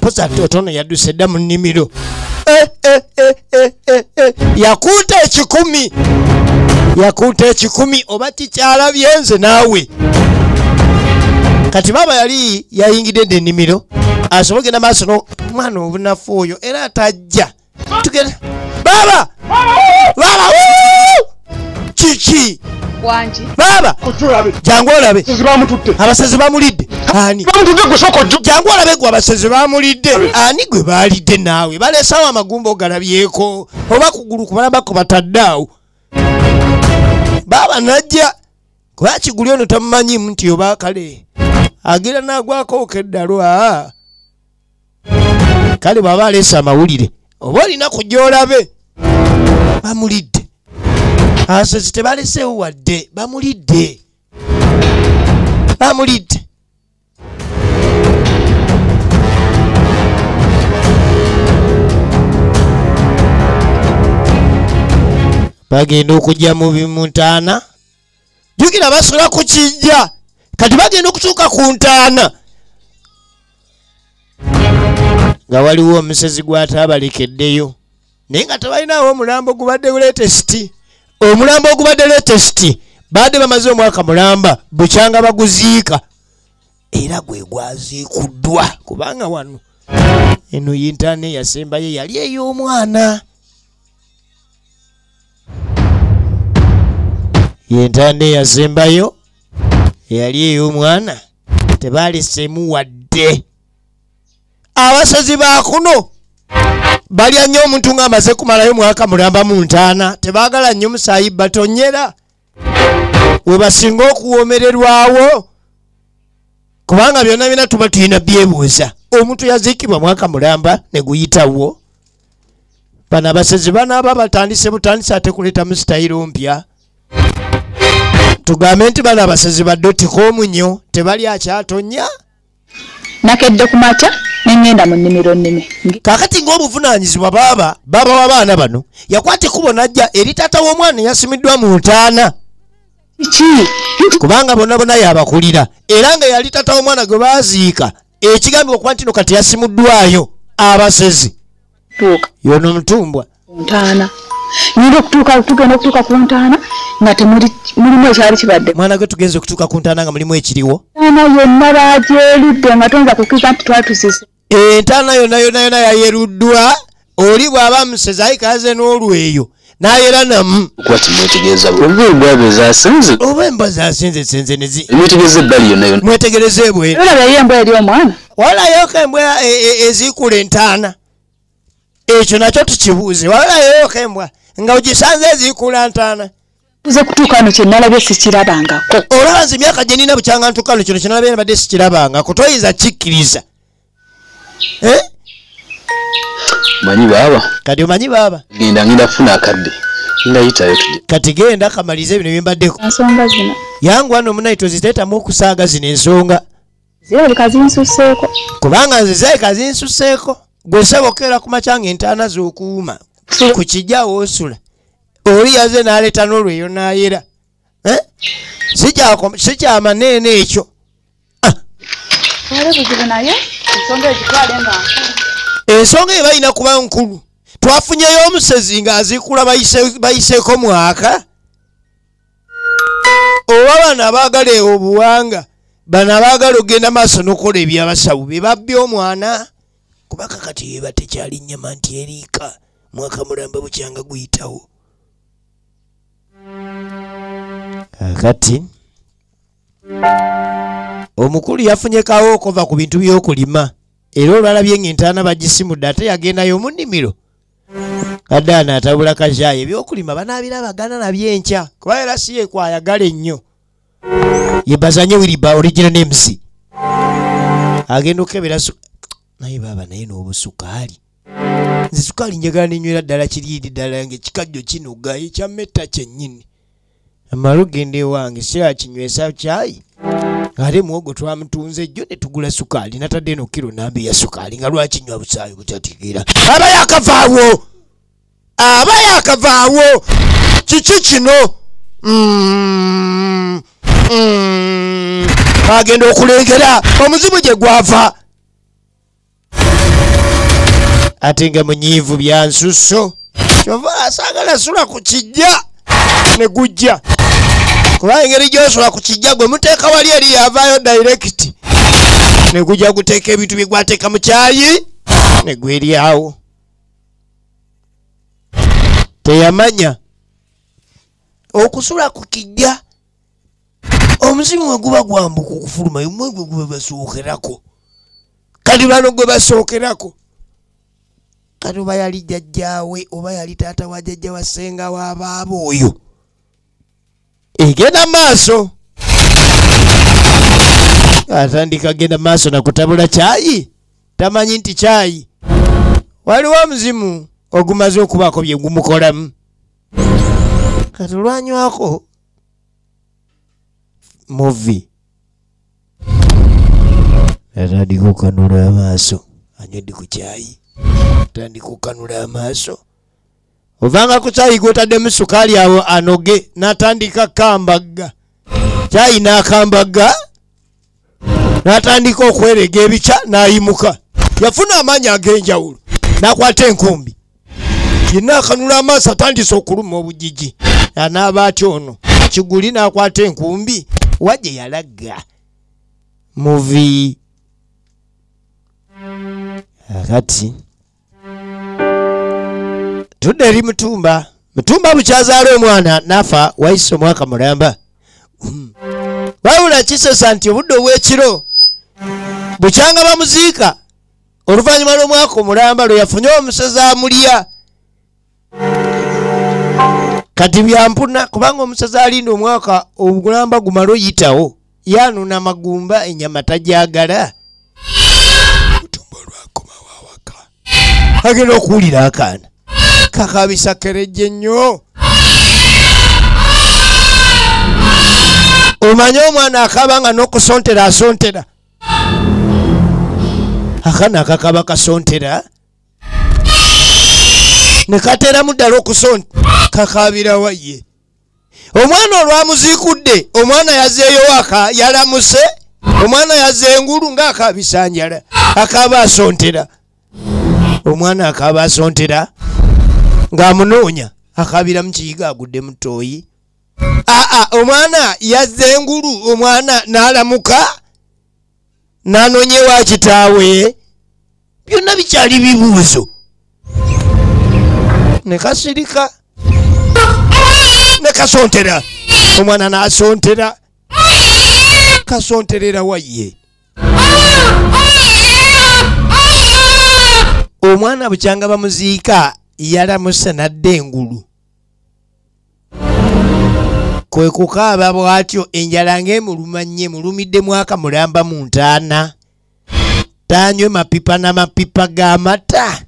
poza totono yadduse dda mu nnimiro yakuuta 10 oba kikyalabye nze naawe kati baba yali yayingidde dde ennimiro asobola genda maaso n'omwana obunafu oyo era atajja tugenda baba kiki baba jangu olabe abasezi bamulidde ani jangu olabe gwe abasezi bamulidde ani gwe baalidde naawe baleesawo amagumba ogalabyeko oba kugulu kubalabako bataddeawo baba najja kuba kiguli ono tamumanyimu nti oba kale agira n'agwako okeddalwa kale bw'aba aleese amawulire oba olina kujja olabe bamulidde abasezi tebaleseewo wadde bamulidde bagenda okujja mu bimuntaana jukira basola ku kijja kati bagenda okutuuka ku ntaana nga waliwo omusezi gw'ataabalekeddeyo naye nga tebalinawo omulambo ogubadde latest omulambo ogubadde latest badde bamaze omwaka mulamba bukyanga baguziika era gwe gwaziikuddwa kubanga wano eno yintaana eyasembayo yali ey'omwana yintaana eyasembayo yali ey'omwana tebaleseemu wadde abasezi bakuno balya nnyo omuntu ng'amaze kumalayo mwaka mulamba mu ntaana tebaagala nnyo musaayi batonyera we basinga okuwoomererwawo kubanga byonna byonna tuba tulina byebuuza omuntu yaziikibwa mwaka mulamba ne guyitawo bano abasezi banaaba batandise butandise ate kuleeta mu sitayiro mpya tugambe nti bano abasezi baddotiko nnyo tebali akyatonya nakedde ku makya nengenda mu nnimiro nnime kakati ng'obuvunaanyizibwa baba w'abaana bano yakwata ekkubo najja eri taata w'omwana eyasimiddwa mu ntaana kubanga bonna yabakulira era nga yali taata w'omwana gwe baaziika ekigambibwa okuba ntino kati yasimuddwayo abasezi yono mutumbwa ntaana nyinza tugenda okutuuka ku ntaana nga mulimu ekyali kibadde mwana gwe tugenze okutuuka ku ntaana nga mulimu ekiriwo ntaana yonna bagyerudde nga tonza kukkiriza nti twatusise entaana yonna yayeruddwa oli bw'aba musezi ayikaze n'olweyo n'ayera namu kuba timwetegereza bwebwe zasinze oba embwa zasinze senze mwetegereza ebbali yonna mwetegereza ebweru olabayo embwa eri omwana walayoko embwa eziikula entaana ekyo nakyo tukibuuze walayoko embwa nga ogisanze eziikula ntaana tuze kutuuka wano kyenalabye sikirabangako olaba nze emyaka gye nina bukyanga ntuuka wano kino kyenalabye nabadde sikirabangako toyinza kikkiriza manyi baaba kati omanyi baaba ngenda funa akadde ndayitayo tujja kati genda kamalize bino byembaddeko ensonga zino yangu wano omunaito ziteetamu okusaaga zino ensonga Zile kazinsuseeko. Kubanga nzize kazinsuseeko. Gwe sebokera ku machange entaana z'okuuma. Ku kijja osula. Oli yaze n'aleeta n'olweyo n'ayera. Sijja amanene ekyo. Wale buzibu naye ensonga egitwale nga nkulu. Ensonga ebalina kuba nkulu. Twafunyeyo omusezi ng'azikula bayiseeko mwaka. Oba bano abaagala obuwanga, bano abaagala ogenda maaso n'okola ebyabasawo be babbye omwana. Kubaka kati yeba tekyali nnyama nti eriika mwaka mulamba bukyanga guyitawo. Kati omukulu yafunye kawo okuva ku bintu by'okulima era olwalabye ng'entaana bagisimudde ate yagendayo mu nnimiro. Kadaana atabula kajaayo ebyokulima banaabirabagana nabyenkya kuba era si ye kwayagala ennyo. Yebazanye wiriba original names. Agenda okebera naye baba naye n'obusukaali. Nze sukaali njagala nenywera ddala kiriiri ddala ng'ekikajjo kinoga ekyammetta kyennyini. Amala ogenda ewange sira kinywesa caayi. Ate muwogo twamutunze jjo ne tugula sukaali natadde eno kiro nambi ya sukaali nga lwakinywa busaayi butategeera. Aba yakavaawo! Aba yakavaawo! Kiki kino? Agenda okulengera omuzibu gye gwava. Ate nga munyiivu bya nsusso. Kyova asaagala sula ku kijja ne gujja. Kuba engeri gy'osula ku kijja gwe muteeka wali eri yavaayo direct. Ne gujja guteeka ebintu bye gwateeka mu kyayi ne gweryawo. Teyamanya okusula ku kijja omuzimu we guba gwambuka okufuluma yomwe gwe gwe basookerako. Kati bano gwe basookerako. Kati oba yali jjajjaawe oba yali taata wa jjajja wa ssenga wa baabo oyo. Egenda maaso. Atandika genda maaso na kutabula caayi. Tamanyi nti caayi. Waliwo omuzimu ogumaze okubaako bye gumukolamu. Kati olwanywako movie. Atandika okukanula amaaso. Anywedde ku caayi. Atandika okukanula amaaso. Ovanga ku caayi gw'otaddemu sukaali awo anoge n'atandika kambaga. Caayi n'akambaga n'atandika okwerega ebica n'ayimuka. Yafuna amaanyi ag'enjawulo n'akwata enkumbi. Yenna akanula amaaso atandise okuluma obujiji. Anaaba atyo ono Kiguli n'akwata enkumbi wajje yalaga. Movie. Akati tudde eri Mutumba. Mutumba bukyazaala omwana nafa wayise omwaka mulamba. Wabula kisesa nti obudde obw'ekiro bukyanga bamuziika oluvannyuma lw'omwaka omulamba lwe yafunye omusezi amulya. Kati byampuna kubanga omusezi alinda omwaka omulamba gumala oyitawo yanuna magumba ennyama tajagala. Mutumba lwakoma wawaka agenda okuwulira akaana kakabisa kerejje nnyo. Omanye omwana akaba nga n'okusontera asontera. Akaana akakaba kasontera ne kateeramu ddala okusonta kakabira waye. Omwana olwamuziikudde omwana yazeeyo waka yalamuse. Omwana yazze engulu ng'akabisa njala akaba asontera. Omwana akaba asontera ng'amunoonya akabira mu kiyiga agudde mu ttooyi. Omwana yazze engulu omwana n'alamuka n'anonye wa kitaawe. Byonna bikyali bibuuzo. Ne kasirika ne kasontera. Omwana n'asontera kasonterera waye. Omwana bukyanga bamuziika yalamuse n'adda engulu. Kwe kukaaba bw'atyo enjala ng'emuluma nnyo mulumidde mwaka mulamba mu ntaana. Tanywe mapipa n'amapipa g'amata.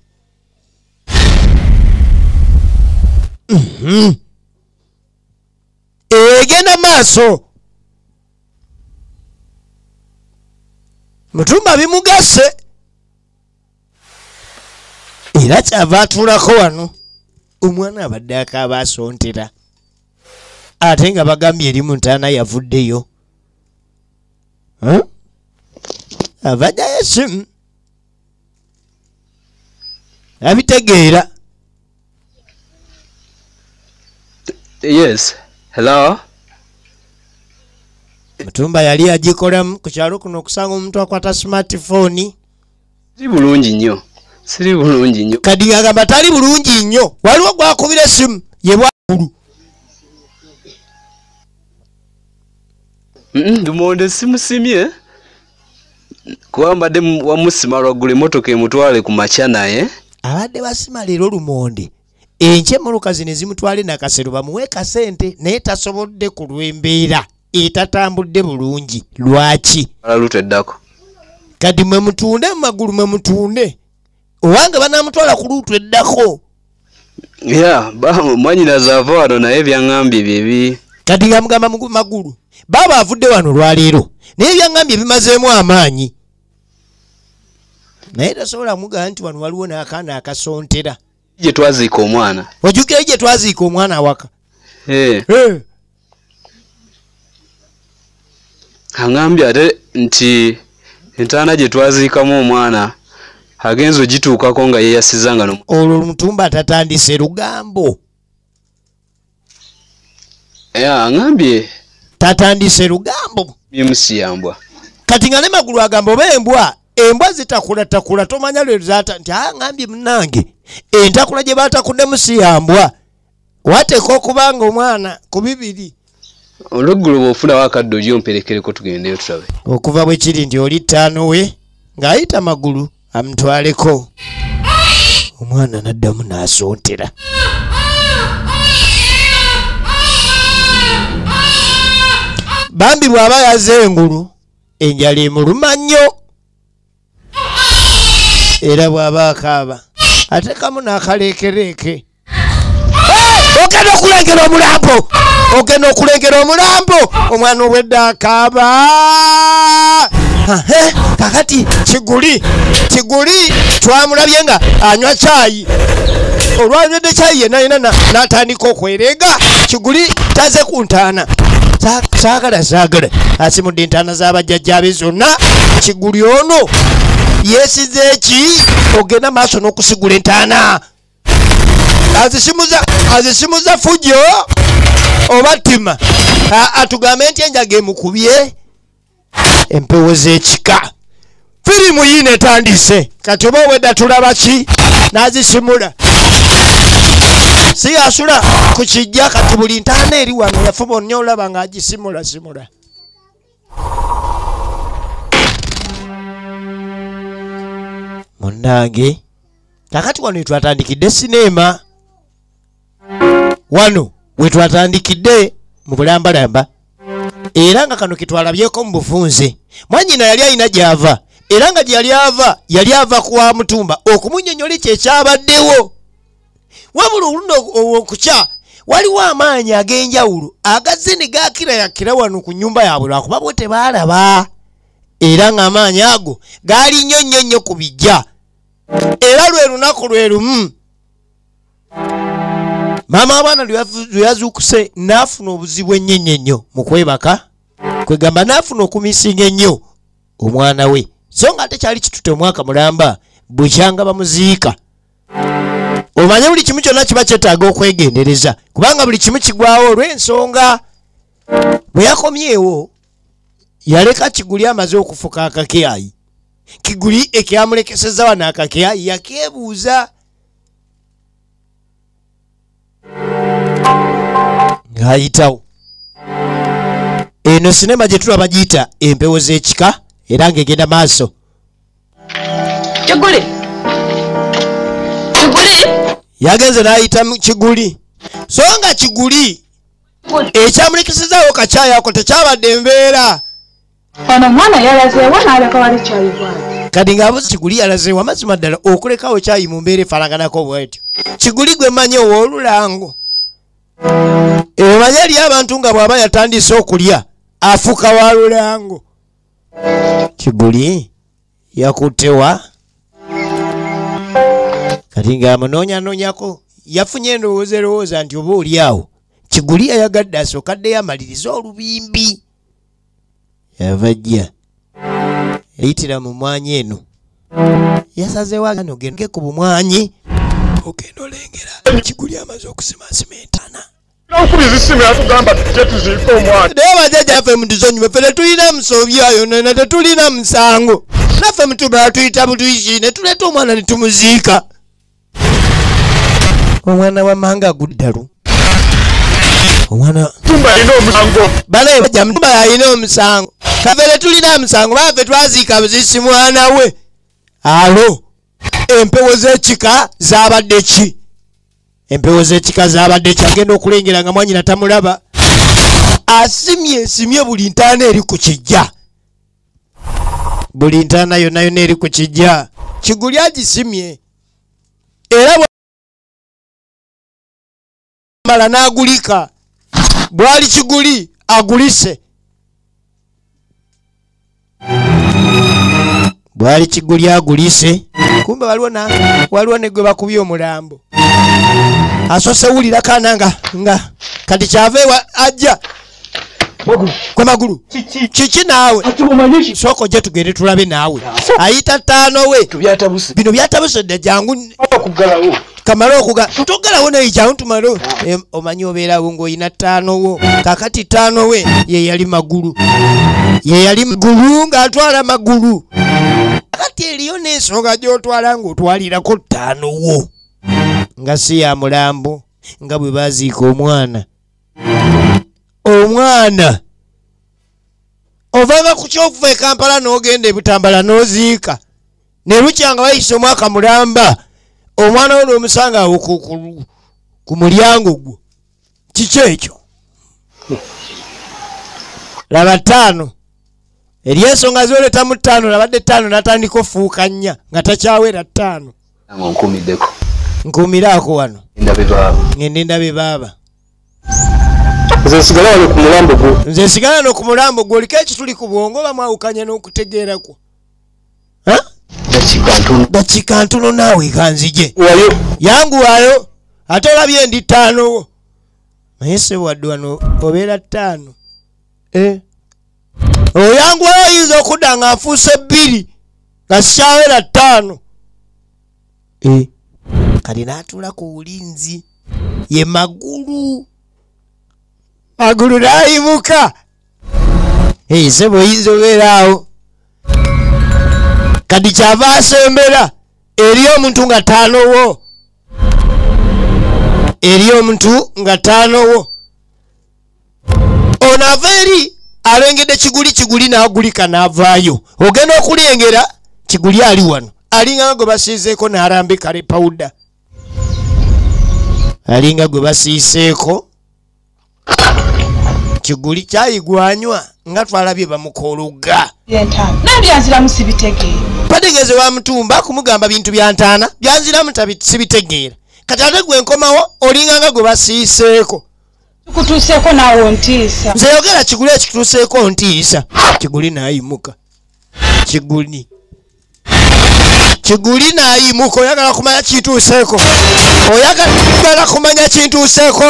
Egenda maaso. Mutumba bimugase era kyava atulako wano omwana abadde akaaba asontera ate nga bagambye eri mu ntaana yavuddeyo avaddayo esimu abitegeera. Yes, hello. Mutumba yali agikolamu ku kyalo kuno okusanga omuntu akwata smartphone. Siri bulungi nnyo. Siri bulungi nnyo. Kadi agamba tali bulungi nnyo. Waliwo gwakubira esimu ye bwakulu. Lumonde simusimye. Kuambadde wamusima lwagula emmotoka emutwale ku makya naye. Abadde basima leero lumonde. Enche mulukazi ne zimutwale nakasero bamuwe kasente naye tasobodde ku lw'embeera etatambudde bulungi. Lwaki? Aluteddako. Kadi mwe mutunde mu magulu mwe mutunde. Owange banamutwala ku lutu eddako. Yeah, mwanyina zaava wano naye byaŋŋambye byebi. Kadi nga mugamba magulu. Baba avudde wano lwaleero naye byaŋŋambye bimazeemu amaanyi. Naye tasobola mugamba nti wano waliwo n'akaana akasontera. Gye twaziika omwana. Ojjukira gye twaziika omwana awaka. Aŋŋambye ate nti entaana gye twaziikamu omwana agenza ogituukako nga yeeyasizanga no. Olwo Mutumba tatandise lugambo. Aŋŋambye tatandise lugambo. Bimusiyambwa. Kati nga ne magulu agamba oba embwa zitakula tomanya lwe zata nti aŋŋambye munnange entakula gye baatakudde musiyambwa wateeka okubanga omwana ku bibiri. Olweggulo bw'ofunawo akadde oli omperekereko tugendeyo tulabe. Okuva bwe kiri nti oli ttaano we ng'ayita magulu amutwaleko. Omwana n'addamu n'asontera. Bambi bw'aba yaze engulu enjala emuluma nnyo era bw'aba akaaba atekamu n'akaleekereeke. Ogenda okulengera omulambo, ogenda okulengera omulambo. Omwana obwedde akaaba. Kakati Kiguli twamulabye nga anywa caayi. Olwanywedde caayi yenna n'atandika okwereega. Kiguli taze ku ntaana. Saagala asimudde entaana z'abajjajjaabe zonna. Kiguli ono yeesize ki? Ogenda maaso n'okusigula entaana. Azisimuza fujo oba ttima. Atugambe nti enjaga emukubye. Empewo z'ekika. Firimu yiino etandise. Kati oba obwedda tulaba ki? N'azisimula. Si asula ku kijja kati buli ntaana eri wano yafuba onnyo olaba ng'agisimula. Munnange kakati wano wetwatandikidde sinema. Wano wetwatandikidde mu bulambalamba. Era nga kano kitwalabyeko mu bufunze. Mwanyina yali alina gy'ava. Era nga gye yali ava kwa Mutumba okumunnyonnyola kyekyabaddewo. Wabula oluno okukya waliwo amaanyi ag'enjawulo agazze ne gaakirayakira wano ku nnyumba yaabwe lwakuba bo tebaalaba. Era ng'amaanyi ago gaali nnyo ku bijja. Era lwe lunaku lwe lumu maama abaana lwe yazuukuse n'afuna obuzibu ennyo mu kwebaka. Kwegamba n'afuna okumisinga ennyo omwana we. So nga ate kyali kitute omwaka mulamba bukyanga bamuziika. Omanye buli kimu kyonna kiba kyetaaga okwegendereza kubanga buli kimu kigwawo olw'ensonga. Bwe yakomyewo yaleka Kiguli amaze okufuka akakeyayi. Kiguli ekyamulekeseza wano akakeyayi yakeebuuza. Ng'ayitawo. Eno sinema gye tulaba giyita Empewo z'ekika era ng'egenda maaso. Kiguli Yagenze n'ayita Kiguli. So nga Kiguli ekyamulekesezaawo kacaayi ako tekyabadde mbeera. Ono omwana yalazeewa n'aleka wali caayi bw'ati. Kati ng'abuzi Kiguli yalazeewa mazima ddala okulekawo caayi mu mbeera efaanaganako bw'etyo. Kiguli gwe mmanyi ow'olulango. Omanye eri abantu nga bw'aba yatandise okulya afuuka wa lulango. Kiguli yakutewa kati ng'amunoonyanoonyako yafunye endowooza nti oba oli awo Kiguli yayagadde asokadde yamaliriza olubimbi yavajja eyitira mu mwanyi eno yasazeewo agano gende ku bumwanyi ogenda olengera Kiguli amaze okusimasima entaana okubizisima yatugamba tujje tuziike omwana naye bajjajjaffe mutuzonyiwe ffe tetulina musobyayo nena tetulina musango naffe mutubala tuyita butuyisi ne tuleeta omwana ne tumuziika omwana wa manga guddalu omwana tumba alina omusango bale bajja mutumba yalina omusango kavere tulina musango baffe twaziika buzisi mwana we alo empewo z'ekika zaabadde ki empewo z'ekika zaabadde ki agenda okulengera nga mwanyina tamulaba esimye buli ntaana eri ku kijja buli ntaana yonna yonna eri ku kijja Kiguli agisimye era mala n'agulika bwali Kiguli agulise bwali Kiguli agulise kumbe waliwo ne gwe bakubye omulambo asose wulira kaana nga kati kyava ajja kwe magulu kiki naawe sooka ojje tugende tulabe naawe ayita ttaano we bino byatabusedde jangu kamale togalawo naye jangu tumale omanyi obeerawo ng'olina ttaano wo kakati ttaano we ye yali magulu ng'atwala magulu kati eriyo n'ensonga gy'otwala ng'otwalirako ttaano wo nga si ya mulambo nga bwe baziika omwana ovanga ku kyokuva e Kampala n'ogenda e Butambala n'oziika ne lukyanga bayise omwaka mulamba omwana we n'omusanga awo ku mulyango gwo kiki ekyo laba ttaano eri ensonga z'oleta mu ttaano labadde ttaano n'atandika ofuuka nnya nga takyawera ttaano nkuumiraako wano ngende ndabe baaba nze nsigala wano ku mulambo gwo oliko ekituli ku bwongo bamwawukanya n'okutegeera kwo dakiika ntono naawe kanzije yanguwayo ate olabye ndi ttaano wo naye sewadde wano obeera ttaano oyanguwayo oyinza okudda nga nfuuse bbiri nga sikyawera ttaano kali n'atuula ku bulinzi ye magulu n'ayimuka sebo oyinza obeeraawo kati kyava asembera eri omuntu nga ttaano wo ono ava eri alengedde Kiguli n'agulika n'avaayo ogenda okulengera Kiguli ali wano alinga gwe basiiseeko n'arambika le pawuda alinga gwe basiiseeko Kiguli kyayigwanywa nga twalabye bamukooluga nabyanziramu sibitegeera bategeeze wa mutumba kumugamba bintu bya ntaana byanziramu sibitegeera kati ate gwe nkomawo olinga nga gwe basiiseeko kutuuseeko naawe ontiisa nze yogera Kiguli ekikutuuseeko ntiisa Kiguli n'ayimuka Kiguli n'ayimuka oyagala kumanya kintuuseeko oyagala kumanya kintuuseeko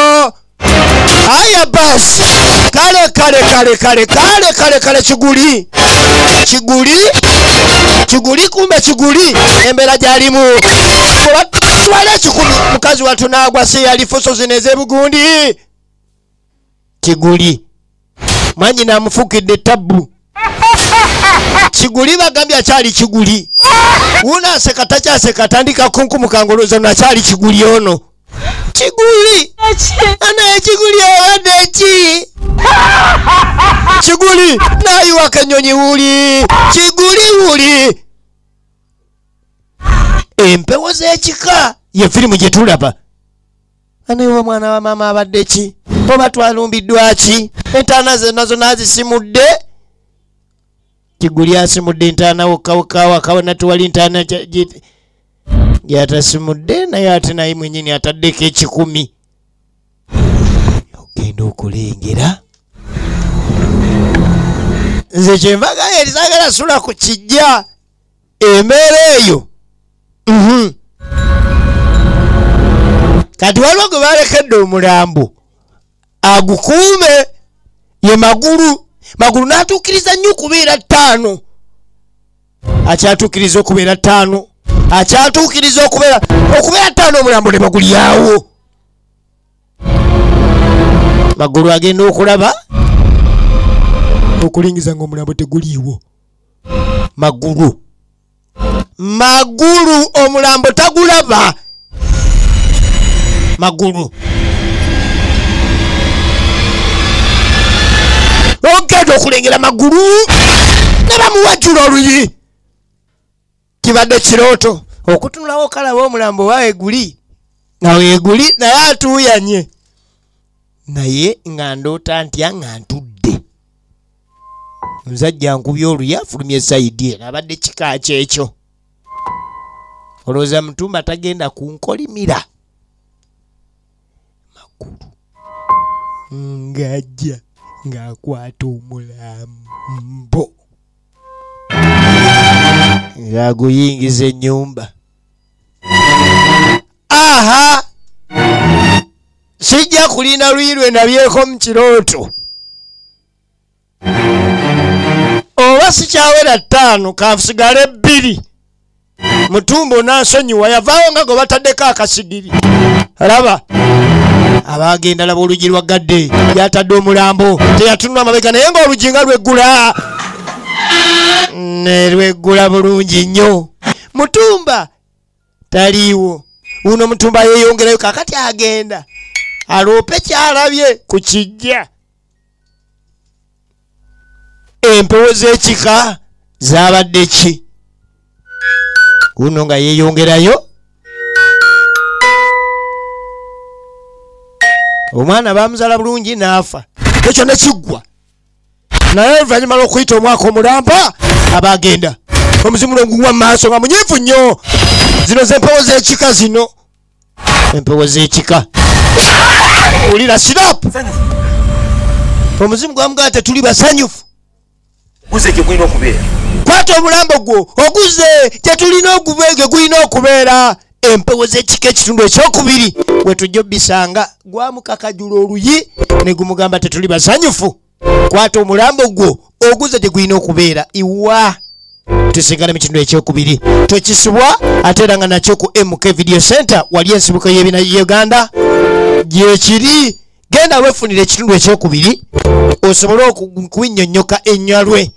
aya basi kale Kiguli kumbe Kiguli embeera gyalimu twala ekikumi mukazi watu naagwa si yalifu so zino ez'ebugundi Kiguli mwanyi namufukidde tabbu Kiguli bagambye akyali Kiguli wuno aseka takyaseka atandika kunkumuka nakyali Kiguli ono Kiguli anaye Kiguli awadde ki Kiguli nayiwaka ennyonyi wuli Kiguli wuli empewo z'ekika ye firimu gye tulaba anaye omwana wa maama abadde ki oba twalumbiddwa ki entaana ze nazo nazisimudde Kiguli asimudde entaana wokawokawakawo tewali ntaana gyatasimudde naye ate naye mwenyini ataddeko ekikumi ogenda okulengera nze kyenvagayo erisagala sula ku kijja embeera eyo kati waliwo gwe balekedde omulambo agukuume ye Magulu n'atuukiriza nnyo okubeera 5 akyatuukiriza okubeera 5 akyatuukiriza okubeera 5 omulambo ne bagulyawo Magulu agenda okulaba okulingiza ng'omulambo teguliiwo Magulu omulambo tagulaba Magulu ogenda okulengera Magulu ne bamuwajjula oluyi kibadde kirooto okutunulawo okalaba omulambo waeguli nga weeguli naye atuuyanye naye nga ndoota ntya nga ntudde omusajja nkubye oluyi afulumye sayidi eno abadde kika kyekyo olowooza Mutumba tagenda kunkolimira Magulu ng'ajja ng'akwata omulambo ng'aguyingiza ennyumba aha sijja kulinda luyi lwe nabyeko mu kirooto oba sikyawera 5 kafusigale 2 Mutumba onansonyiwa yavaawo nga gwe bataddeko akasigiri alaba abagenda laba olugi lwagadde yatadde omulambo teyatunula amabega naye ng'olugi nga lweggula ne lweggula bulungi nnyo Mutumba taliiwo uno Mutumba yeeyongerayo kakati agenda aloope kyalabye ku kijja empewo z'ekika zaabadde ki uno nga yeeyongerayo omwana bamuzala bulungi n'afa ekyo ne kiggwa naye oluvannyuma lw'okuyita omwaka omulamba abagenda omuzimu n'oguwa mu maaso nga munyiivu nnyo zino z'empewo z'ekika zino empewo z'ekika ulira sirapu omuzimu gwamugamba tetuli basanyufu guze gye gulina okubeera kwata omulambo gwo oguze gye tulina ogubege gulina okubeera empewo z'ekika ekitundu ekyokubiri wetujja obbisanga gwamukakajula oluyi ne gumugamba tetuli basanyufu kwata omulambo gwo oguze gye gulina okubeera iwa tusingana mu kitundu ekyokubiri tokisibwa ate era nga nakyo ku MK Video Center wali ensibuko y'ebina Uganda gyekiri genda wefunira ekitundu ekyokubiri osobole okubinyonnyoka ennyalwe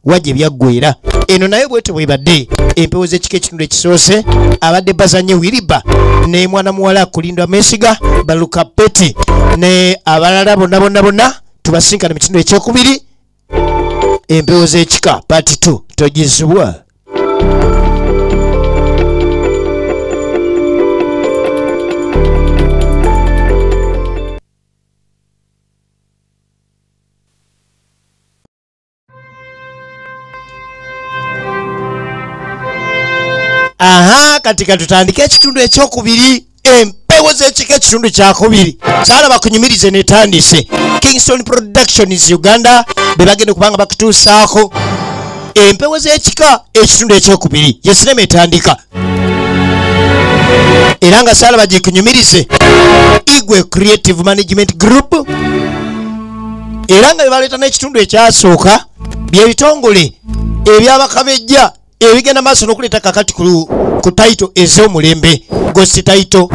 wajje byaggwera eno naye bwete bwebadde empewo z'ekika ekitundu ekisoose abadde bazanye Wiriba ne mwana muwala kulindwa Mesiga Baluka Peti ne abalala bonna tubasinkana mu kitundu ekyokubiri empewo z'ekika part 2 togizibwa aha katika tutandike ekitundu ekyokubiri empewo z'ekika ekitundu kyakubiri saala bakunyumirize netandise Kingston Productions Uganda bebagenda kubanga bakutuusaako empewo z'ekika ekitundu ekyokubiri ye sinema etandika era nga saala bagikunyumirize Igwe Creative Management Group era nga bebaleeta n'ekitundu ekyasooka byebitongole ebyabakabejja ebigenda maaso n'okuleeta kakati ku title ez'omulembe Ghost Title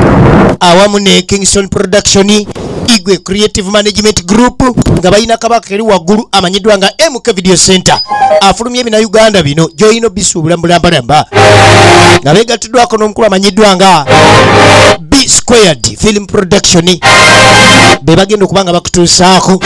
awamu ne Kingston Production Igwe Creative Management Group nga balina kabaka eri waggulu amanyiddwa nga MK Video Center afulumya ebina Uganda bino joyino bisu bulambalamba nga begattiddwako n'omukulu amanyiddwa nga B Squared Film Production be bagenda okubanga bakutuusaako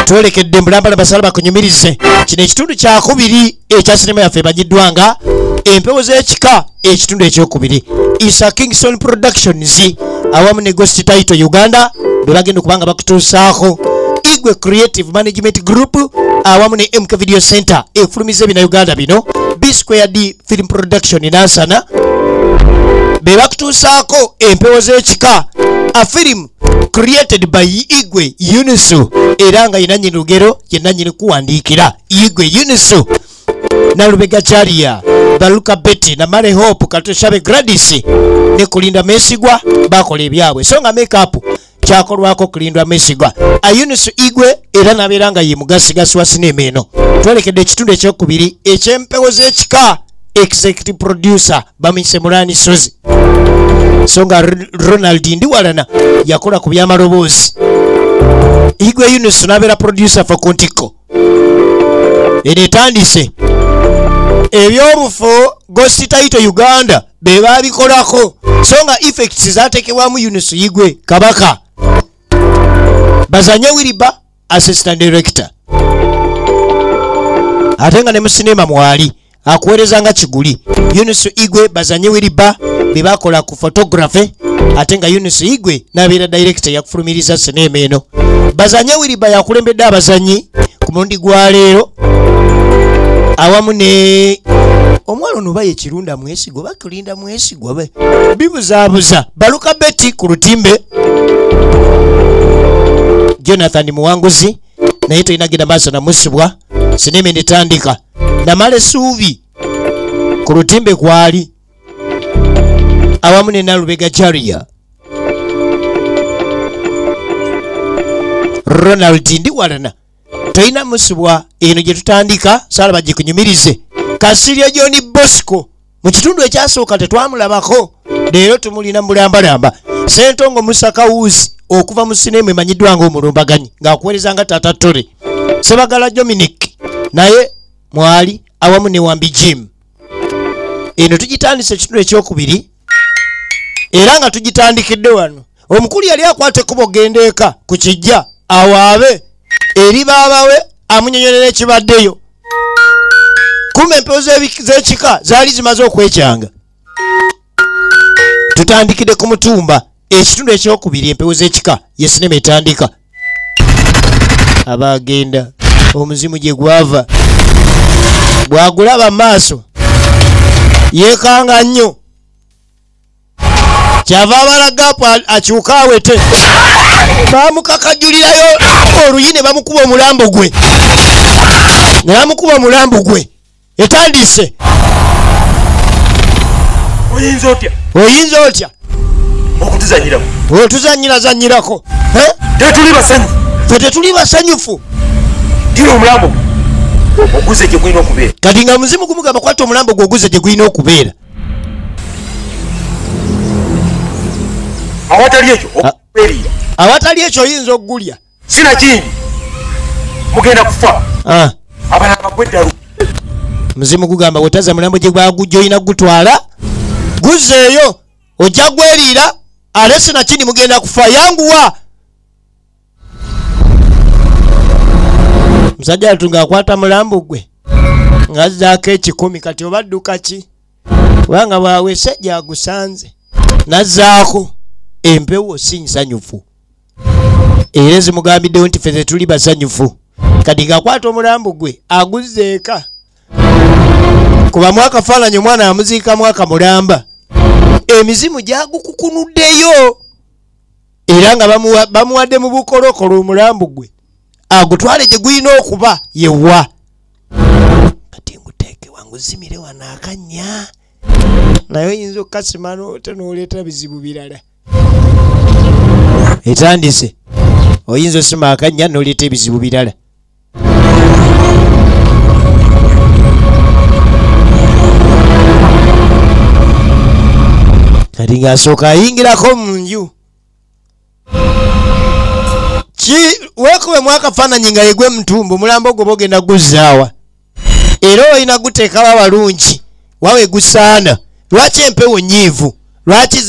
twolekedde mbulambala basala bakunyumirize kino ekitundu kyakubiri ekya sinema yaffe emanyiddwa nga empewo z'ekika ekitundu ekyokubiri Isa Kingston Productions awamu ne Ghost Title Uganda be bagenda okubanga bakutuusaako Igwe Creative Management Group awamu ne MK Video Center efulumiza ebina Uganda bino B Squared Film Production nansana be bakutuusaako empewo z'ekika a film created by Igwe Unisu era nga yenanyini lugero yenanyini kuwandiikira Igwe Unisu Nalubega Charia, Baluka Betty na Mare Hope Katoshabe Gladys ne Kulinda Mesigwa bakola ebyabwe. So nga makeup kyakolwako Kulindwa Mesigwa. Ayunisu Igwe era naberanga ye mugasigasi wa sinema eno. Twelekedde ekitundu ekyokubiri ekyempewo z'ekika executive producer Bamise Mulani Sozi. So nga Ronald Ndiwalana yakola ku byamaloboozi. Igwe Yunus nabera producer for Kontiko. Enetandise ebyobufu Ghost Title Uganda beba bikolako. So nga effects zatekebwamu Yunus Igwe Kabaka. Bazanye Wiriba assistant director. Atenga ne mu sinema mwali akuwereza nga Kiguli. Yunus Igwe Bazanye Wiriba bebakola ku photography. Atenga Yunus Igwe nabera director yakufulumiriza sinema eno. Bazanye Wiriba yakulembedde abazanyi ku mundi gwa leero awamu ne omwalo no baye kirunda Mwesigwa bakulinda Mwesigwa be bibuzaabuza Baluka Betty ku lutimbe. Jonathan Muwanguzi naye toyinagenda maaso na musibwa sinema netandika. Namale Suubi ku lutimbe kwali awamu ne Nalubega Charia. Ronald Ndiwalana toyina musibwa eno gye tutandika salaba gikunyumirize. Kasirya John Bosco mu kitundu ekyasooka tetwamulabako leero tumulina mulambalamba. Sentongo Musaka Wuzi okuva mu sinema emanyiddwa ng'omulumbaganyi ng'akuweereza nga Tata Tore. Sebagala Dominic naye mwali awamu ne Wambi Jim. Eno tugitandise ekitundu ekyokubiri era nga tugitandikidde wano. Omukulu yali akwate kubo gendeeka ku kijja awaabe eri baabawe amunyonyolera ekibaddeyo. Kumbe empewo z'ekika zaali zimaze okwekyanga. Tutandikidde ku Mutumba ekitundu ekyokubiri empewo z'ekika ye sinema etandika. Abagenda omuzimu gye gwava bwagulaba maaso yeekanga nnyo. Kyava abalagapo akyuka awete bamukakajulirayo oluyine bamukuba omulambo gwe. Ne bamukuba omulambo gwe. Etandise. Oyinza otya? Oyinza otya? Okutuzanyirako. Otuzanyirako. Tetuli basanyufu. Ffe tetuli basanyufu. Dira omulambo oguze gye gulina okubeera. Kati nga muzimu gumugamba kwata omulambo gwe oguze gye gulina okubeera. Awatali ekyo okubeerera. Awatali ekyo oyinza okugulya. Sinakindi mugenda kufa. Abalala bagweddalu. Muzimu gugamba wetaza mulambo gye gwagujja oyina gutwala guzeeyo ojja gweriira ate sinakindi mugenda kufa yanguwa. Musajja atunga akwata mulambo gwe ngazzaako 10 kati obadduka ki kubanga bwawese gyagusanze nazzaako empewo si nsanyufu. Era zimugambiddewo nti ffe tetuli basanyufu kati ngaakwata omulambo gwe aguzzeeka kuba mwakafaananyi omwana amuziika mwaka mulamba emizimu gyagukukunuddeyo era nga bamuwadde mu bukolokolo omulambo gwe agutwale gye gulina okuba yewa. Kati nguteeke wanguzimire wano akannya naye oyinza okukasima n'oleeta bizibu birala. Etandise oyinza osima akannya n'oleeta ebizibu birala. Kati ng'asooka ayingirako mu nju weekube mwakafaananyi nga yegwe mutumbu mulambo gwe bogenda guzzaawa era olina guteekawo abalungi wawe gusaana. Lwaki empewo nyiivu? Lwaki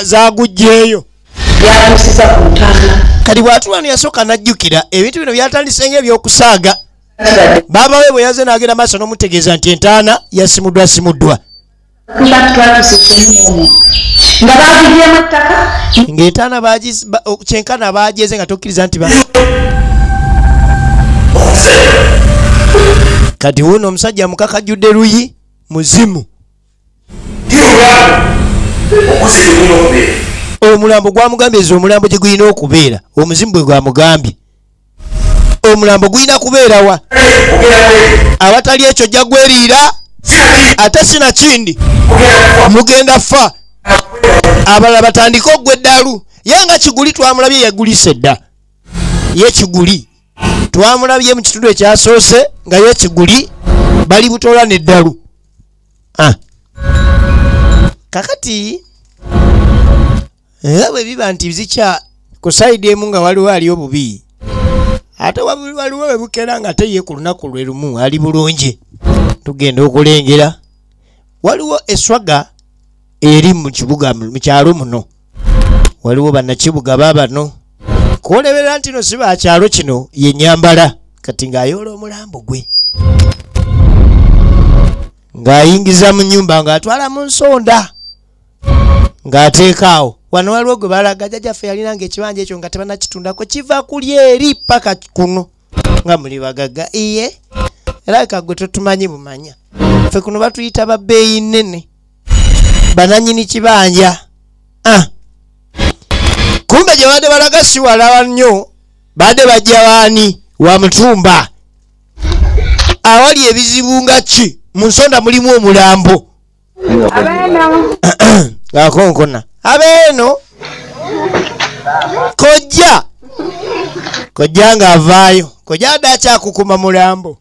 zagujjeeyo? Yatusisa ku ntana. Kati bw'atulwano yasooka n'ajjukira ebintu bino byatandise ng'ebyokusaaga. Baaba we bwe yaze n'agenda maaso n'omutegeeza nti entaana yasimuddwa. Nga bagigyemu ettaka ng'entaana kyenkana bagyeze nga tokkiriza nti kati wuno omusajja mukakajjudde luyi muzimu. Omulambo gwamugambye omulambo gye gulina okubeera omuzimu bwe gwamugambye. omulambo guyina kubeerawa awatali ekyo jja gweriira ate sina kindi mugenda fa abalala batandika ogwa eddalu ye nga Kiguli twamulabye yagulisa edda ye Kiguli twamulabye mu kitundu ekyasoose nga ye Kiguli bali butoola n'eddalu kakati era bwe biba nti zikya ku sayidi emu nga waliwo ali obubi ate waliwo bwe bukera nga te ye ku lunaku lwe lumu ali bulungi tugenda okulengera waliwo eswaga eri mu kibuga mu kyalo muno waliwo bannakibuga baabano kwolebera nti no si bakyalo kino ye Nyambala kati ng'ayoola omulambo gwe ng'ayingiza mu nnyumba ng'atwala mu nsonda ng'ateekaawo wano waliwo gwe balaga jjajjaffe yalinanga ekibanja ekyo nga tebanakitundako kiva kuli eri paka kuno nga muli bagagga iye era kagwe totumanyi bumanya ffe kuno batuyita babbeeyi nnene bananyini kibanja kumbe gye badde balaga si wala nnyo badde bajja waani wa Mutumba awali ebizibu nga ki mu nsonda mulimu omulambo akonkona abeeno kojja ng'avaayo kojja adde akyakukuma mulambo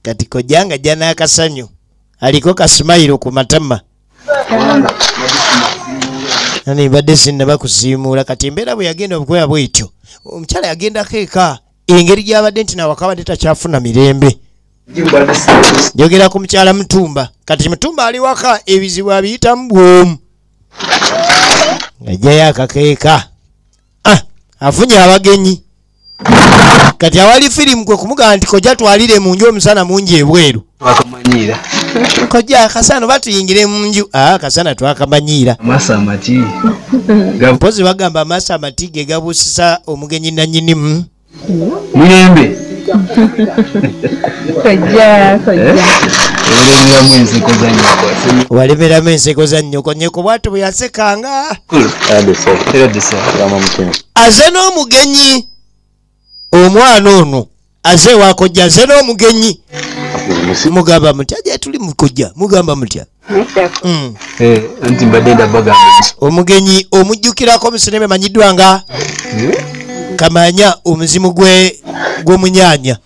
kati kojja nga jja n'akasanyu aliko kasimayiro ku matama nani badde sinnaba kusiimuula kati embeera bwe yagenda obukwera bwetyo omukyala yagendako eka engeri gy'abadde nti nawaka badde takyafuna mirembe njogera ku mukyala Mutumba kati Mutumba ali waka ebizibu abiyitamu bwomu ng'ajjayo akakeeka afunye abagenyi kati awali firimu kwe kumugamba nti kojja twalire mu nju omusana mungi ebweru kojja akasana batuyingire mu nju akasana twakamanyiira mpozi bagamba amaaso amati ge gabuusisa omugenyi nannyinimu mirembe walemeramu enseko za nnyoko nnyoko bwatu bwe yasekanga aze n'omugenyi omwana ono aze wakojja aze n'omugenyi mugamba mutya gye tuli mukojja mugamba mutya anti mbadde ndabagamba omugenyi omujjukirako museneme manyiddwa nga Kamanya omuzimu gw'omunyaanya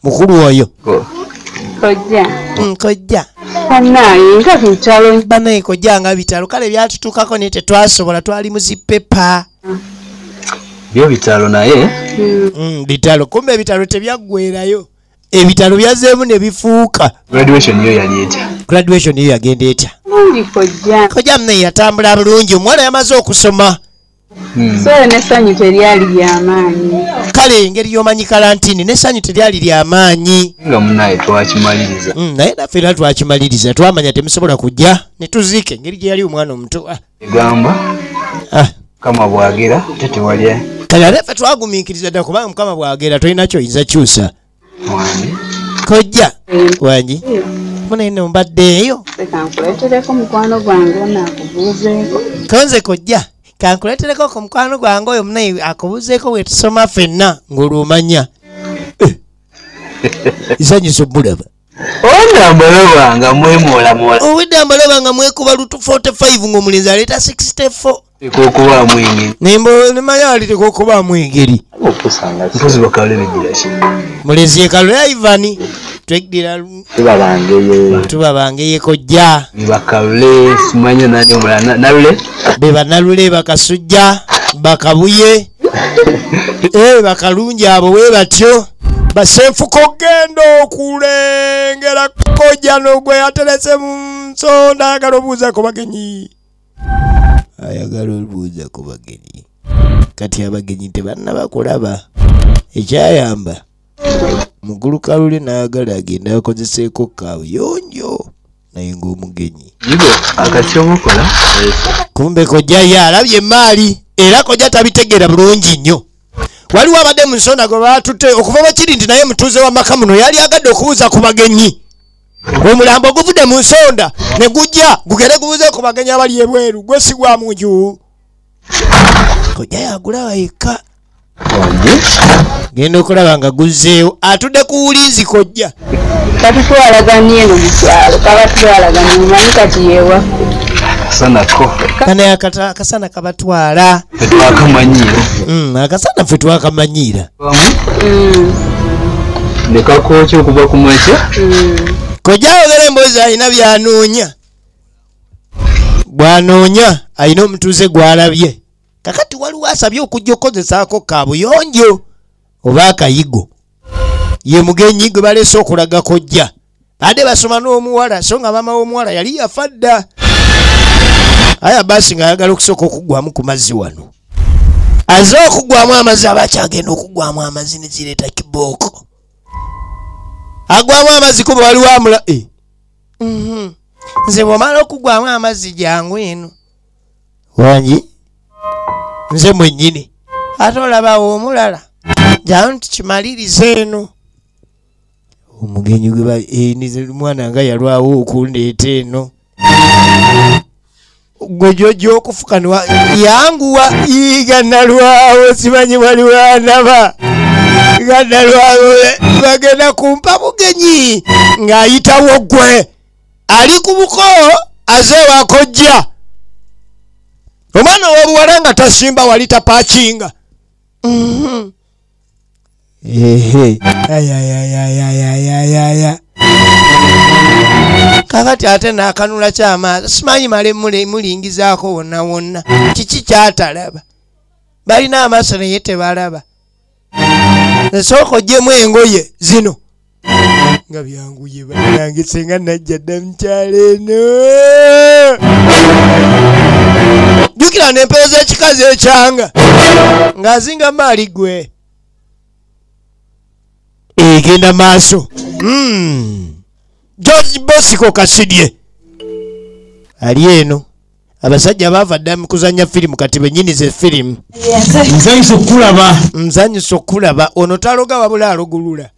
mukulu oyo kojja banaye kojja nga bitalo kale byatutuukako naye tetwasobola twali muzipepa byo bitalo naye bitalo kumbe ebitalo tebyaggwerayo ebitalo byazeemu ne bifuuka graduation yo yagenda etya kojja munaye yatambula bulungi omuwala yamaze okusoma so n'essanyu teryali ly'amaanyi kale engeri y'omanyi kalantini n'essanyu teryali ly'amaanyi nga munaye twakimaliriza naye naffe era twakimaliriza twamanya temusobola kujja ne tuziika engeri gye yali omwana omuto egamba Mukama bwagera tetewalya kale ate ffe twagumiikiriza ddala kubanga Mukama bwagera tolina kyoyinza kyusa kojja wangi munaye ne mbaddeeyo kankuleetereko mukwano gwange onaakubuuzeeko konze kojja kankuleetereko ku mukwano gwange oyo munaye akubuuzeeko bwe tusoma ffenna ng'olwomanya isanyusa obulaba ondambalaba nga mwemoolamoola obweddambalaba nga mwekuba lutu 45 ng'omulenzi aleeta 64 tekokubaamu engeri nemanya aliteka okubaamu engeri mpozi bakale begiraki mulenzi yekalula ivani tweddira tubabangeye kojja bakalule simanya nani omulala nalule be banalule bakasujja bakabuye bakalungi abo bwe batyo basenfuko gendo okulengera kojja n'ogwe aterese mu nsonda ayagala obuuza ku bagenyi ayagala obuuza ku bagenyi kati abagenyi tebannaba kulaba ekyayamba mugulu kalule n'ayagala agenda akozeseeko kaabuyonjo naye ng'omugenyi akatyomukola kumbe kojja ye alabye emaali era kojja tabitegeera bulungi nnyo waliwo abadde mu nsonda gwe baatutte okuva bakiri nti naye mutuuze w'amaka muno yali agadde okubuuza ku bagenyi omulambo guvudde mu nsonda ne gujja gugende gubuuze ku bagenyi abali ebweru gwe si gwa munju kojja yagula wayeka genda okulaba nga guzzeewo atudde ku wulinzi kojja katutwalaganye eno mu kyalo kabatwalaganye omanyi kati yewa Sanako. kana akasana kabatwala Twakamanyiira. Akasana ffe twakamanyiira. Ne kakooki okuva ku makya. Kojja ayogera emboozi alina byanoonya. Bwanoonya alina omutuuze gw'alabye. Kakati waliwo asabye okujja okukozesaako kaabuyonjo oba akayigo. Ye mugenyi gwe baleese okulaga kojja. Badde basoma n'omuwala so nga maama w'omuwala yali yafa dda. Aya basi ng'ayagala okusooka okuggwamu ku mazzi wano. Aze okuggwamu amazzi aba akyagenda okuggwamu amazzi ne zireeta kibooko. Agwamu amazzi kuba waliwo amula. Nze bw'omala okuggwamu amazzi jangu eno. Wangi? Nze mwennyini. Ate olabawo omulala. Jangu tukimalirize eno. Omugenyi gwe mwana nga yalwawo okundeeta eno. Gwe jojo okufukanwa yanguwa iganalwawo simanyi waliwo anaba. Ganalwawo bagenda kumpa bugenyi ng'ayitawo gwe. Ali ku buko azeewa kojja. Omwana w'obuwala nga tasimba wali tapaakinga. Kakati ate n'akanula ky'amaaso simanyi male mulingizaako wonna wonna kiki kyatalaba. Balina amaaso naye tebalaba. Esooka oggyemu engoye zino nga byanguye banange senga najja dda mukyalo eno. Jjukira n'empewo z'ekikazi ekyanga ng'azinga maali gwe. Egenda maaso. George Bosco Kasidye ali eno. Abasajja baava dda mu kuzannya firimu kati bennyini ze firimu. Nzanyusa okulaba ono taloga wabula alogulula.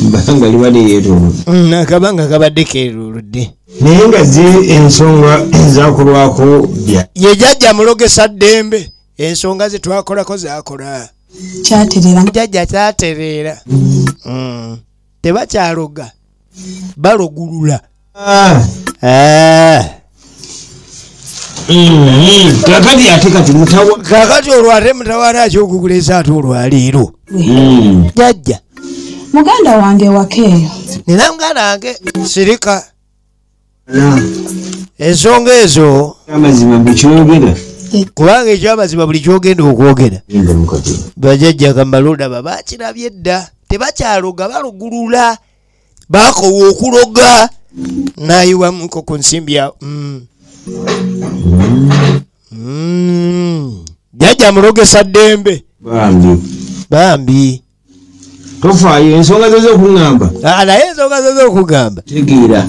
Mbanga libadde yeetuumu. Akabanga kabadde keeruludde. Naye nga ensonga ezaakolwako ye jjajja mulogesa ddembe. Ensonga ze twakolako zaakola. Kyaterera. Jjajja kyatereera. Tebakyaloga. Balogulula. Kakati ate kati mutawa. Kakati olwate mutawala akyokugulesa ate olwaleero. Jjajja. Muganda wange wakeeyo. Nina muganda wange sirika. Ensonga ezo. Amazima bukyogera. Kubanga ekyamazima buli kyogenda okwogera. Bajjajja Kambaluda babakirabye dda. Tebakyaloga balogulula. Bakowa okuloga. Nayiwamuko ku nsimbi yawo. Jjajja mulogesa ddembe. Bambi. Tofaayo ensonga zo z'okungamba. Naye ensonga zo z'okugamba. Tegeera.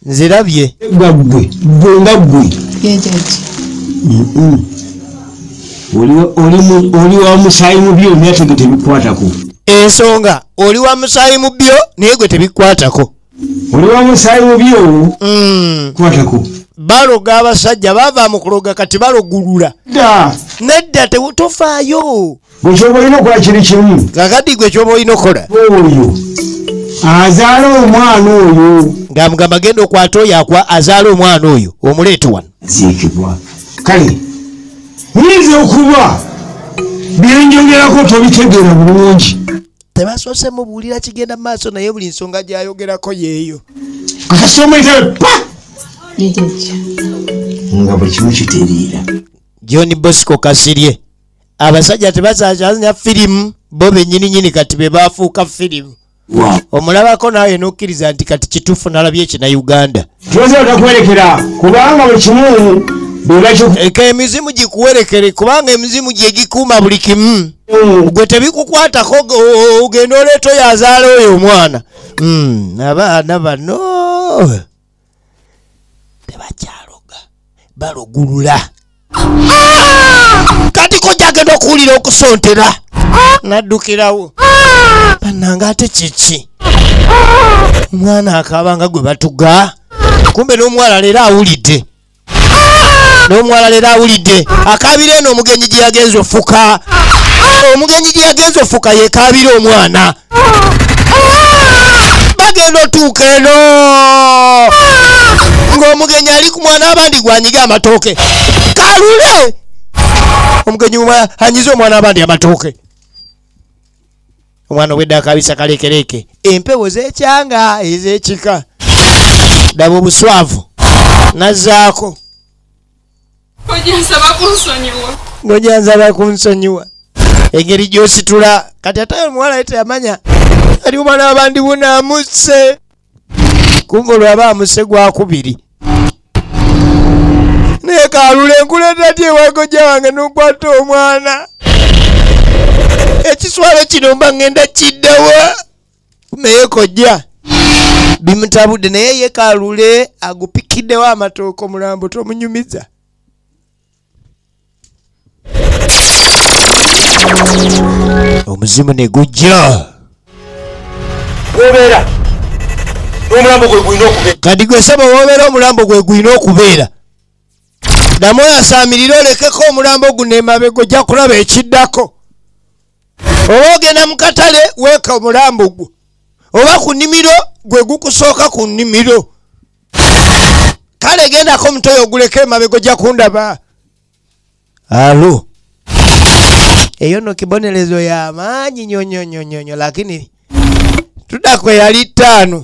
Nzirabye. Gwe nga ggwe. Oli wa musaayi mu byo naye ate gwe tebikwatako. Ensonga oli wa musaayi mu byo naye gwe tebikwatako. Oli wa musaayi mu byo kwatako. Baloga abasajja bava mu kuloga kati balogulula. Nedda tofaayo. Gwe kyoba olina okola kiri kimu. Kakati gwe kyoba olina okola. Oyo azaala omwana oyo. Ng'amugamba genda okwata oyo azaala omwana oyo omuleete wano. Ziikibwa. Kale nyinza okuba byenjogerako tobitegeera bulungi. Tebasoose mubuulira kigenda mu maaso naye buli nsonga gy'ayogerako yeeyo. Akasoma etabe pa! Nga buli kimu kitereera. John Bosco Kasirye. Abasajja tebakyazanya firimu bo bennyini kati be baafuuka firimu. Omulabako nawe n'okkiriza nti kati kituufu nalabye Ekina-Uganda. Tuweze otakwerekera kubanga buli kimu eka emizimu gikuwerekere kubanga emizimu gye gikuuma buli kimu. Gwe tebikukwatako ogenda oleeta oyo azaala oyo omwana. Abaana bano tebakyaloga balogulula. Kati kojja agenda okuwulira okusontera naddukirawo. Bannanga ate kiki? Omwana akaaba gwe batuga. Kumbe n'omuwala leero awulidde. N'omuwala leero awulidde. Akaabira eno omugenyi gye yagenza ofuka. Omugenyi gye yagenza ofuka yeekaabira omwana. Bagenda otuuka eno ng'omugenyi ali ku mwana abandi gwanyiga amatooke. Kalule! Omugenyi anyiza omwana abandi amatooke. Omwana obwedda akabisa kalekereke. Empewo z'ekyanga ez'ekika. Daba obuswavu. Nazzaako. Ng'ojansaba kunsonyiwa. Engeri gy'ositula. Kati ate omuwala ye teyamanya. Ali omwana abandi bunaamuse. Kumbe olwaba amuse gwakubiri. Naye Kalule nkuleeta ty ewagojja wange n'okwata omwana. Ekiswalo kino mba ngenda kiddawa. Naye kojja bimutabudde naye ye Kalule agupikiddewo amatooke omulambo tomunyumiza. Omuzimu ne gujja. Wobeera n'omulambo gwe gulina okubeera. Kati gwe saba wobeera omulambo gwe gulina okubeera. Ddamu oyasaamirira olekeko omulambo guno emabega ojja kulaba ekiddako. Oba ogenda mu katale weeka omulambo gwo. Oba ku nnimiro gwe gukusooka ku nnimiro. Kale gendako omutoyo oguleko emabega ojja kundaba. Alo. Eyo no kibonerezo ya maanyi nyonyonyonyonyo lakini tudako yali 5.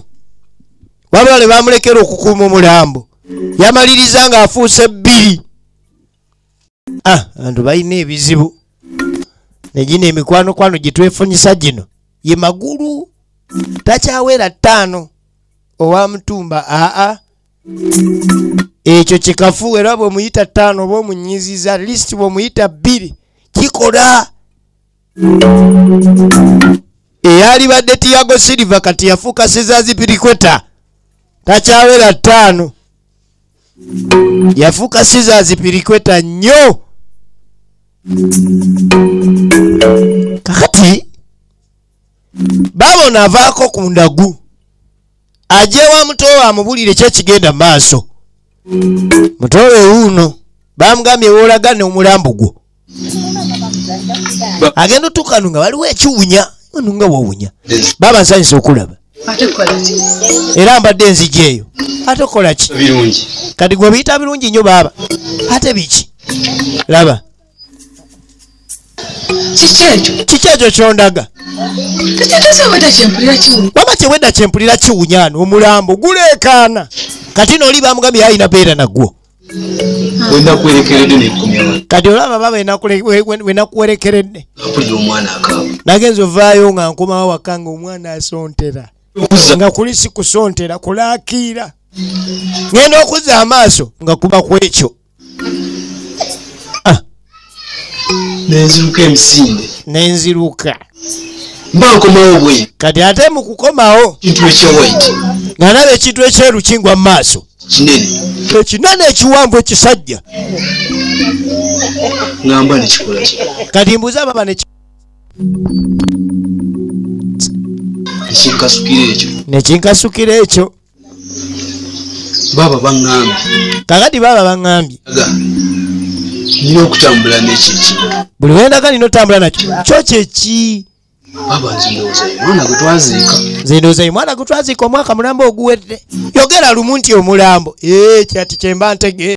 Wabale bamulekera okukuuma omulambo. Yamaliriza nga afuuse 2. Antu balina ebizibu. Negina emikwano gitwefunyisa gino. Ye magulu. Takyawera 5. Owa mutumba. Ekyo kikafu era bw'omuyita 5 oba omunyiziza at least bw'omuyita 2. Kikola. Eyali badde Tiago Silva kati yafuuka Sizazi Pirikweta. Takyawera 5. Yafuuka Sizazi Pirikweta nnyo. Kakati babona avaako ku ndagu. Ajewa mutowa amubulire kyekigenda maaso. Mutowe uno bamugambye woolagane omulambo gwo. Agenda otuuka nga waliwo ekiwunya. Ono nga wowunya. Baba nsanyisa okulaba. Era mbadde nzija eyo. Ate okola ki? Birungi. Kati gwe biyita birungi nnyo baba. Ate biki? Laba. Kiki ekyo kyondaga? Waba kyewedda kyempulira kiwunya omulambo guleekaana. Kati n'oli bamugambye alina beera nagwo. Wenda kwerekeredde n'ekomyawo. Kati olaba baba wenakuwerekeredde. Apulira omwana akaabo. Nagenza ovaayo nga nkomawo waka nga omwana asontera. Nga kuli si kusontera kulaakiira. Ngenda okuzza amaaso nga kuba ku ekyo. Nenziruka emisinde. Nenziruka. Mba nkomawo bwe. Kati ate mu kukomawo. Kintu ekyewaiti. Nga nalaba ekintu ekyeru kingwa mu maaso. Kinene. Ekinene ekiwanvu ekisajja. Ngamba nekikola ki? Kati mbuuza baba nekinkasukira ekyo. Baba baŋŋambye. Kakati baba baŋŋambye. Nina okutambula n'ekiki. Buli wendaga nina otambula nakyo. Kyo kyeki. Baba nzindowooza omwana gwe twaziika. Nzindowooza omwana gwe twaziika omwaka mulambo oguwedde. Yogera lumu nti omulambo. Kyati kyemba ntegeera.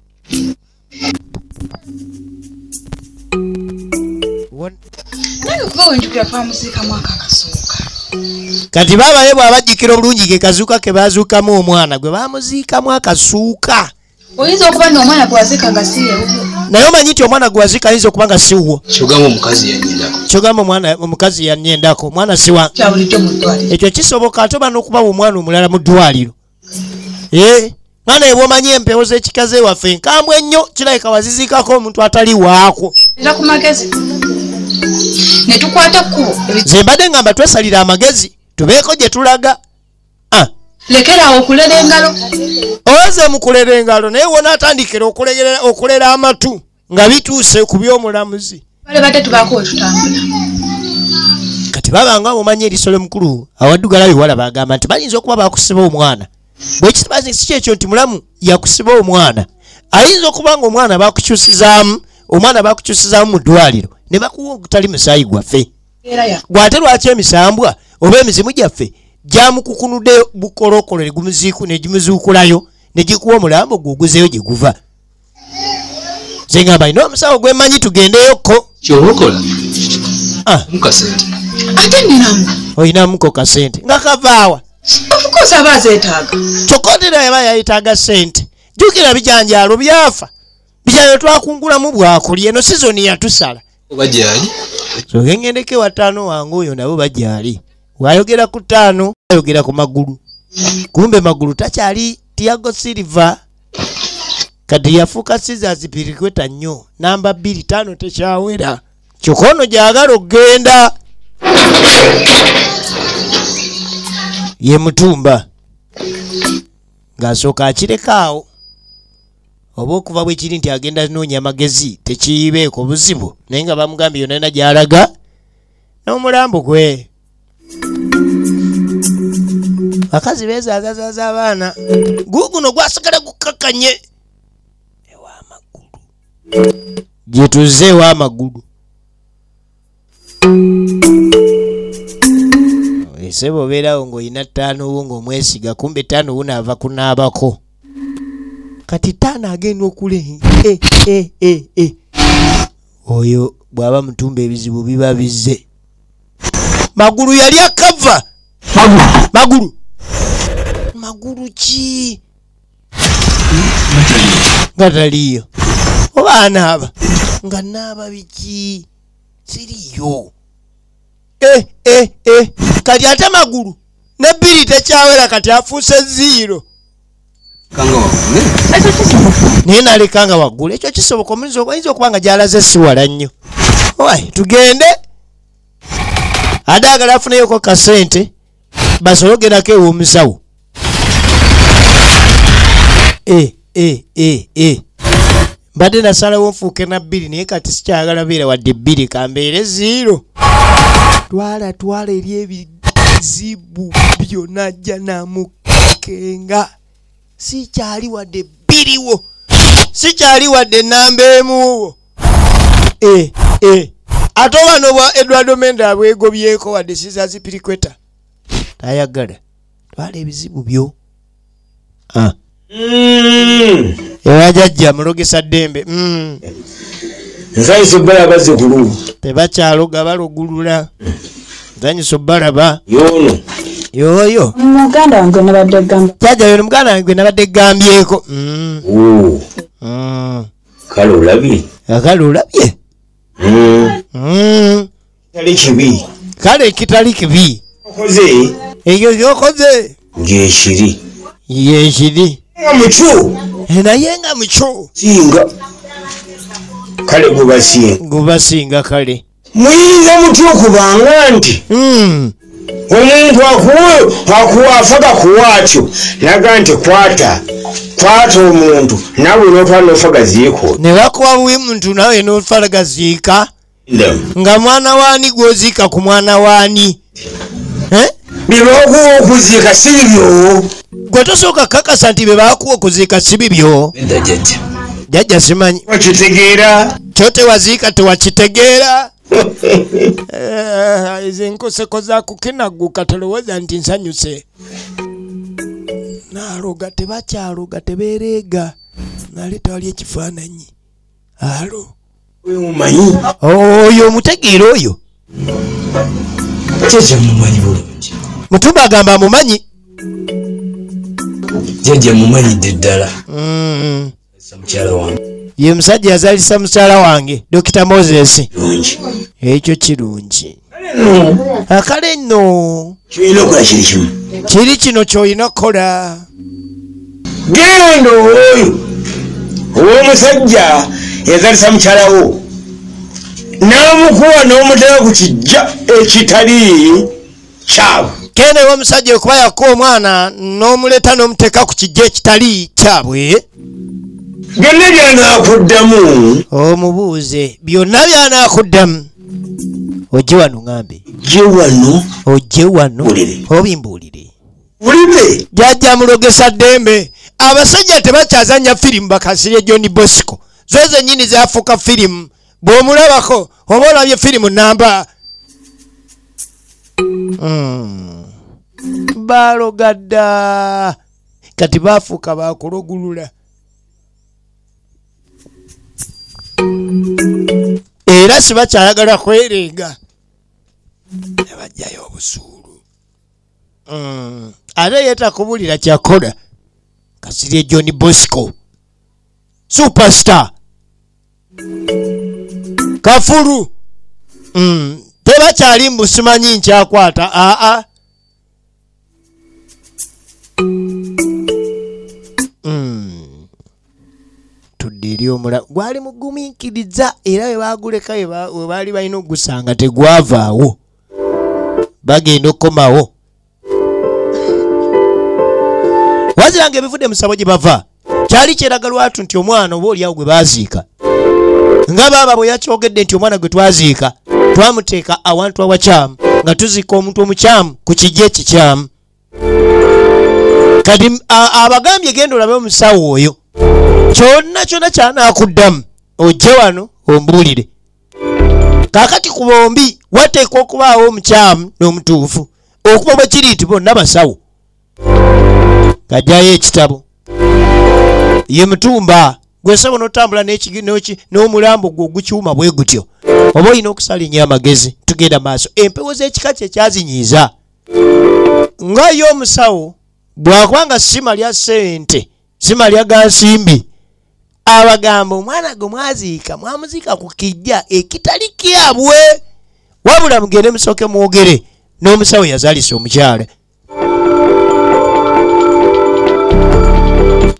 Kati baba ye bw'abajjukira obulungi ge kazuuka ke baazuukamu omwana gwe baamuziikamu akasuuka. Oyinza okuba n'omwana gwe waziika nga si ye. Naye omanyi nti omwana gwe waziika ayinza okuba nga si wo. Kyogamba omukazi yannyendako. Kyogamba omukazi yannyendako. Omwana si wa. Kyabulijjo mu ddwaliro. Ekyo kisoboka ate oba n'okubawa omwana omulala mu ddwaliro. Mwana ye bw'omanyi empewo z'ekikaze waffe nkambwe ennyo kirabika waziziikako omuntu atali waako. Era ku magezi. Ne tukwata kkubo. Ze mbadde ngamba twesalira amagezi tubeeko gye tulaga. Lekera okulera engalo. Oze mu kulera engalo naye wona atandikira okulera amatu nga bituuse ku by'omulamuzi. Bale badde tubaako we tutambula. Kati baba nga omanyi erisolo mukulu awaddugala biwala bagamba nti bayinza okuba bakusiba omwana. Bwe kitabazi si kyekyo nti mulamu yakusiba omwana. Ayinza okuba nga omwana bakukyusizaamu omwana bakukyusizaamu mu ddwaliro ne bakuwa ogutali musaayi gwaffe gwate lwaki emisambwa oba emizimu gyaffe gyamukukunudde bukolokolo ne gimuzuukulayo ne gikuwa omulambo gwoguzeeyo gye guva nze ngamba ina omusawo gwemanyi tugendeyokko kyobokola mukasente ate ninamu oyinamuko kasente nga kavaawa okukosa abazeetaaga kyokotera yaba yayitaaga sente jjukira bijanjaalo byafa bijanjaalo twakungulamu bwakuli eno sizoni yatusala oba gyali soke ngendeko ewa ttaano wange oyo nabo bagyali wayogera ku ttaano ayogera ku magulu kumbe magulu takyali Tiago Silva kati yafuuka Caesars Piliqueta nnyo namba 2 tekyawera kyokono gyagala okgenda ye Mutumba ng'asooka akirekaawo oba okuva bwe kiri nti agenda noonya amagezi tekiyibeeko buzibu naye nga bamugambye yonna gy'alaga n'omulambo gwe bakazi beezaazaazaaza abaana guguno gwasigala gukkakanye ew'amagulu gye tuzze ew'amagulu esebo obeerawo ng'olina ttaano wo ng'omwesiga kumbe ttaano wo naava kunaabako kati ttaano agenda okule oyo bw'aba Mutumba ebizibu biba bizze magulu yali akava magulu ki nga taliyo oba anaaba nga naaba biki siriyo kati ate magulu ne 2 tekyawera kati afuuse 0 naye nalekanga waggulu ekyo kisoboka oyinza okuba nga gyalaze siwala nnyo tugende adaagala afuneyoko kasente basobole ogendako ew'omusawo mbadde nasalawo nfuuke na 2 naye kati sikyagala beera wadde 2 kambeere 0 twala eri ebizibu byonna ajja namukenga sikyali wadde 2 wo sikyali wadde namba emuwo ate obano bwa Edward Menda abwegobyeko wadde Caesars Piliqueta tayagala twala ebizibu byo ewajajja mulogesa ddembe nsanyusa obbalaba zikulu tebakyaloga balugulula nsanyusa obbalaba muganda yoyo wange nabadde gamba jajja yono muganda wange nabadde gambyeko kale olabye kitali kibi kale kitali kibi okoze ekyo kyokoze ng'ekiri yekiri nga mucu naye nga muco singa kale gubasinga kale muyinza mutya okubanga nti omuntu akuwaafaga kuwaatyo naga nti kwata omuntu nawe n'otwala n'ofa gaziiko ne bakuwa buwi muntu nawe n'otwala gaziika nga mwana waani gwoziika ku mwana waani byebakuwa okuziika si bibyo gwe tosooka kakasa nti bye bakuwa okuziika si bibyo jajja simanyi wakitegeera kyo tewaziika tewakitegeera ezo enkoseko zakukenagguka tolowooza nti nsanyuse naaloga tebakyaloga tebeereega naleeta wali ekifaananyi alo omumanyi oyo omutegeera oyo jajja mumanyi bulungi Mutumba agamba amumanyi jajja mumanyidde ddala mukyala wange ye musajja yazaalisa mukyala wange Dr. Moses ekyo kirungi akale nno kirina okola kiri kimu kiri kino ky'olina okukola genda oyo ow'omusajja yazaalisa mukyala wo n'amukuwa n'omuteka ku kijja ekitali kyabwe kenda ew'omusajja okuba yakuwa omwana n'omuleeta n'omuteeka ku kijja ekitali kyabwe byonna byanakuddamu omubuuze byonna byanakuddamu ojje wano ŋambe ojje wano obimbuulire jajja mulogesa ddembe abasajja tebakyazanya firimu bakasirye John Bosco zoze nyini zafuuka firimu bw'omulabako oba olabye firimu namba balogadda kati bafuuka bakulogulula era sibakyayagala kwerenga nebajjayo obusuulu ate yetakubulira kyakola kasirye John Bosco superstar kafulu tebakyali mbusimanyi nkyakwata tudde omula gwali mugumiikiriza era we baguleka we baali balina ogusanga tegwavaawo bagenda okukomawo waziranga ebivudde mu ssabo gye bava kyali kyeraga lwatu nti omwana oba oliawo gwe baaziika nga baaba bwe yakyogedde nti omwana gwe twaziika twamuteeka awantu awakyamu nga tuziika omuntu omukyamu ku kijja ekikyamu kati abagambye genda olabe omusawo oyo kyonna kyonna kyanakuddamu ojje wano ombuulire kaakati ku bombi wateekwa okubaawo omukyamu n'omutuufu okuba bwe kiri nti bonna basawo gajjayo ekitabo ye mutumba gwesaba n'otambula n'omulambo gwe ogukiwuma bwe gutyo oba olina okusala ennyo amagezi tugenda maaso empewo z'ekika kye kyazinyiiza nga ye omusawo bw'akubanga sima lya ssente sima lya gansimbi abagamba omwana gwe mwaziika mwamuziika ku kijja ekitali kyabwe wabula mugende musooke mwogere n'omusawo yazaalisa omukyala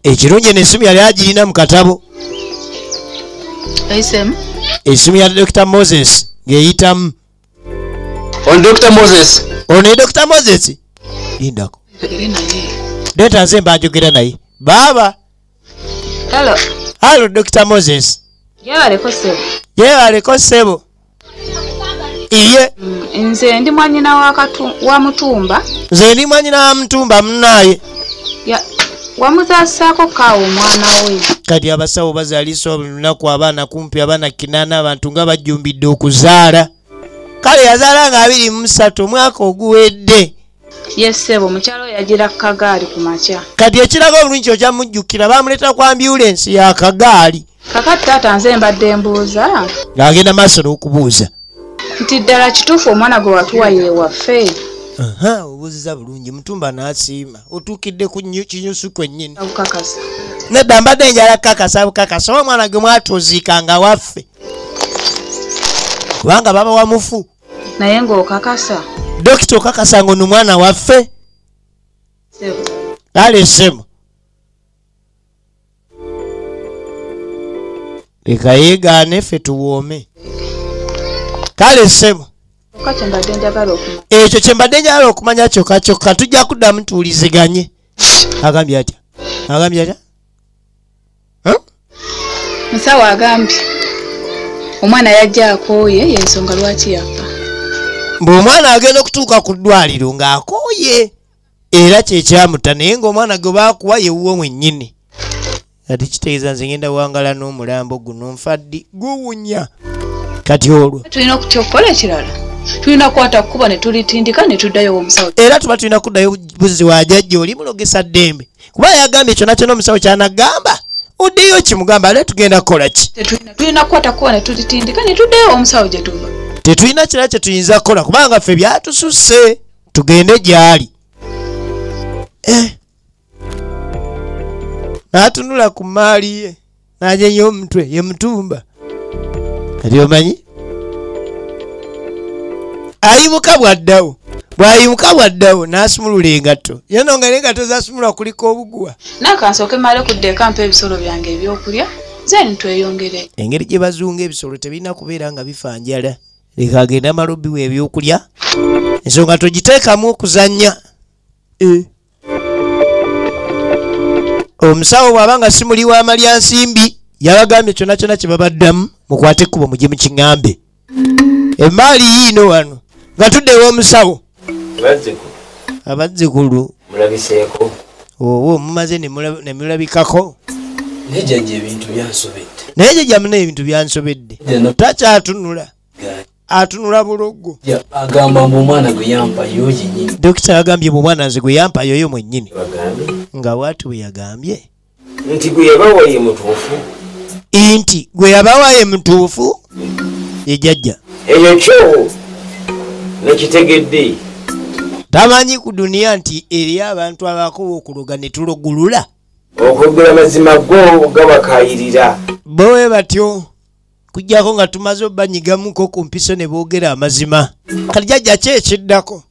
ekirungi n'essimu yali agirina mu katabo esimu ya Dr. Moses ng'eyitamu ono Dr. Moses lindako leeta nze mbanjogera naye baaba halo Dr. Moses yebaleko ssebo iye nze ndi mwanyina wa Mutumba nze ndi mwanyina wa Mutumba munaaye wamuzasaako kaawo omwana we kati abasawo bazaalisa olunaku abaana kumpi abaana 8 abantu nga bajjumbidde okuzaala kale yazaala nga 23 omwaka oguwedde yesebo mukyalo yagira kagaali ku makya kati ekiraga obulungi okya mujjukira bamuleeta ku ambulensi ya kagaali kakati taata nze mbadde mbuuza ng'agenda maaso n'okubuuza nti ddala kituufu omwana gwe watuwa ye waffe obuuziza bulungi Mutumba n'asiima otuukidde ku kinyusu kwennyini akukakasa nedda mbadde njala kukakasa bukakasa omwana gwe mwatuziikanga waffe kubanga baba wamufu naye ng'okakasa dokita okakasa ng'ono mwana waffe aleesemu leka yeegaane ffe tuwoome kale ssemu ekyo kye mbadde njagala okumanya kyokka kyokka tujja kuddamu tuwuliziganye agambye atya musawo agambye omwana yajja akooye yensonga lwaki yafa bw'omwana agenda okutuuka ku ddwaliro ng'akooye era kyekyamutta naye ng'omwana gwe baakuwa yewuwo mwennyini kati kitegeeza nze ngenda wangala n'omulambo guno nfaddi guwunya kati olwo tulina okutyokola ekirala tulina kukwata kukuba ne tulitindika ne tuddayo omusawo era tuba tulina kuddayo buzi wa jjajja oli mulogesa ddembe kuba yagambye kyonna kyonna omusawo kyanagamba oddeyo kimugamba ate tugenda kukola ki tulina kukwata kukuba ne tulitindika ne tuddayo omusawo gye tuva tetulina kirala kye tuyinza kukola kubanga ffe byatususse tugende gy'ali n'atunula ku maali ye n'ajenya omutwe ye Mutumba kati omanyi ayimuka bw'addawo n'asumulula engatto yeno nga n'engatto zasumulwa kuliko obuguwa nakansooke male kuddeeka mpa ebisolo byange ebyokulya zeni tweyongere engeri gye bazunga ebisolo tebirina kubeera nga bifa njala leka agende amalobi we ebyokulya ensonga togiteekamu okuzannya omusawo bw'abanga si muli wa malyansimbi yabagambye kyonna kyonna kye babaddamu mukwate ekkubo mugye mu kiŋŋambe emaali yiino wano nga tuddewo omusawo abazzukulu mulabiseeko owo mumaze ne mulabikako nejjajja ebintu byansobedde naye jjajja muna ebintu byansobedde takyatunula atunula bulogo agamba mbu omwana gwe yampayo yennyini dokita yagambye bwe omwana nze gwe yampayo yo mwennyini nga bwati bwe yagambye nti gwe yabawa ye mutuufu nti gwe yabawa ye mutuufu ye jjajja eyo kyo nekitegedde tamanyi ku duniya nti eri abantu abakoba okuloga ne tulogulula okwogera mazima go gabakayirira bowe batyo kujjako nga tumaze obanyigamuko ku mpiso ne boogera amazima kati jjajja ki ekiddako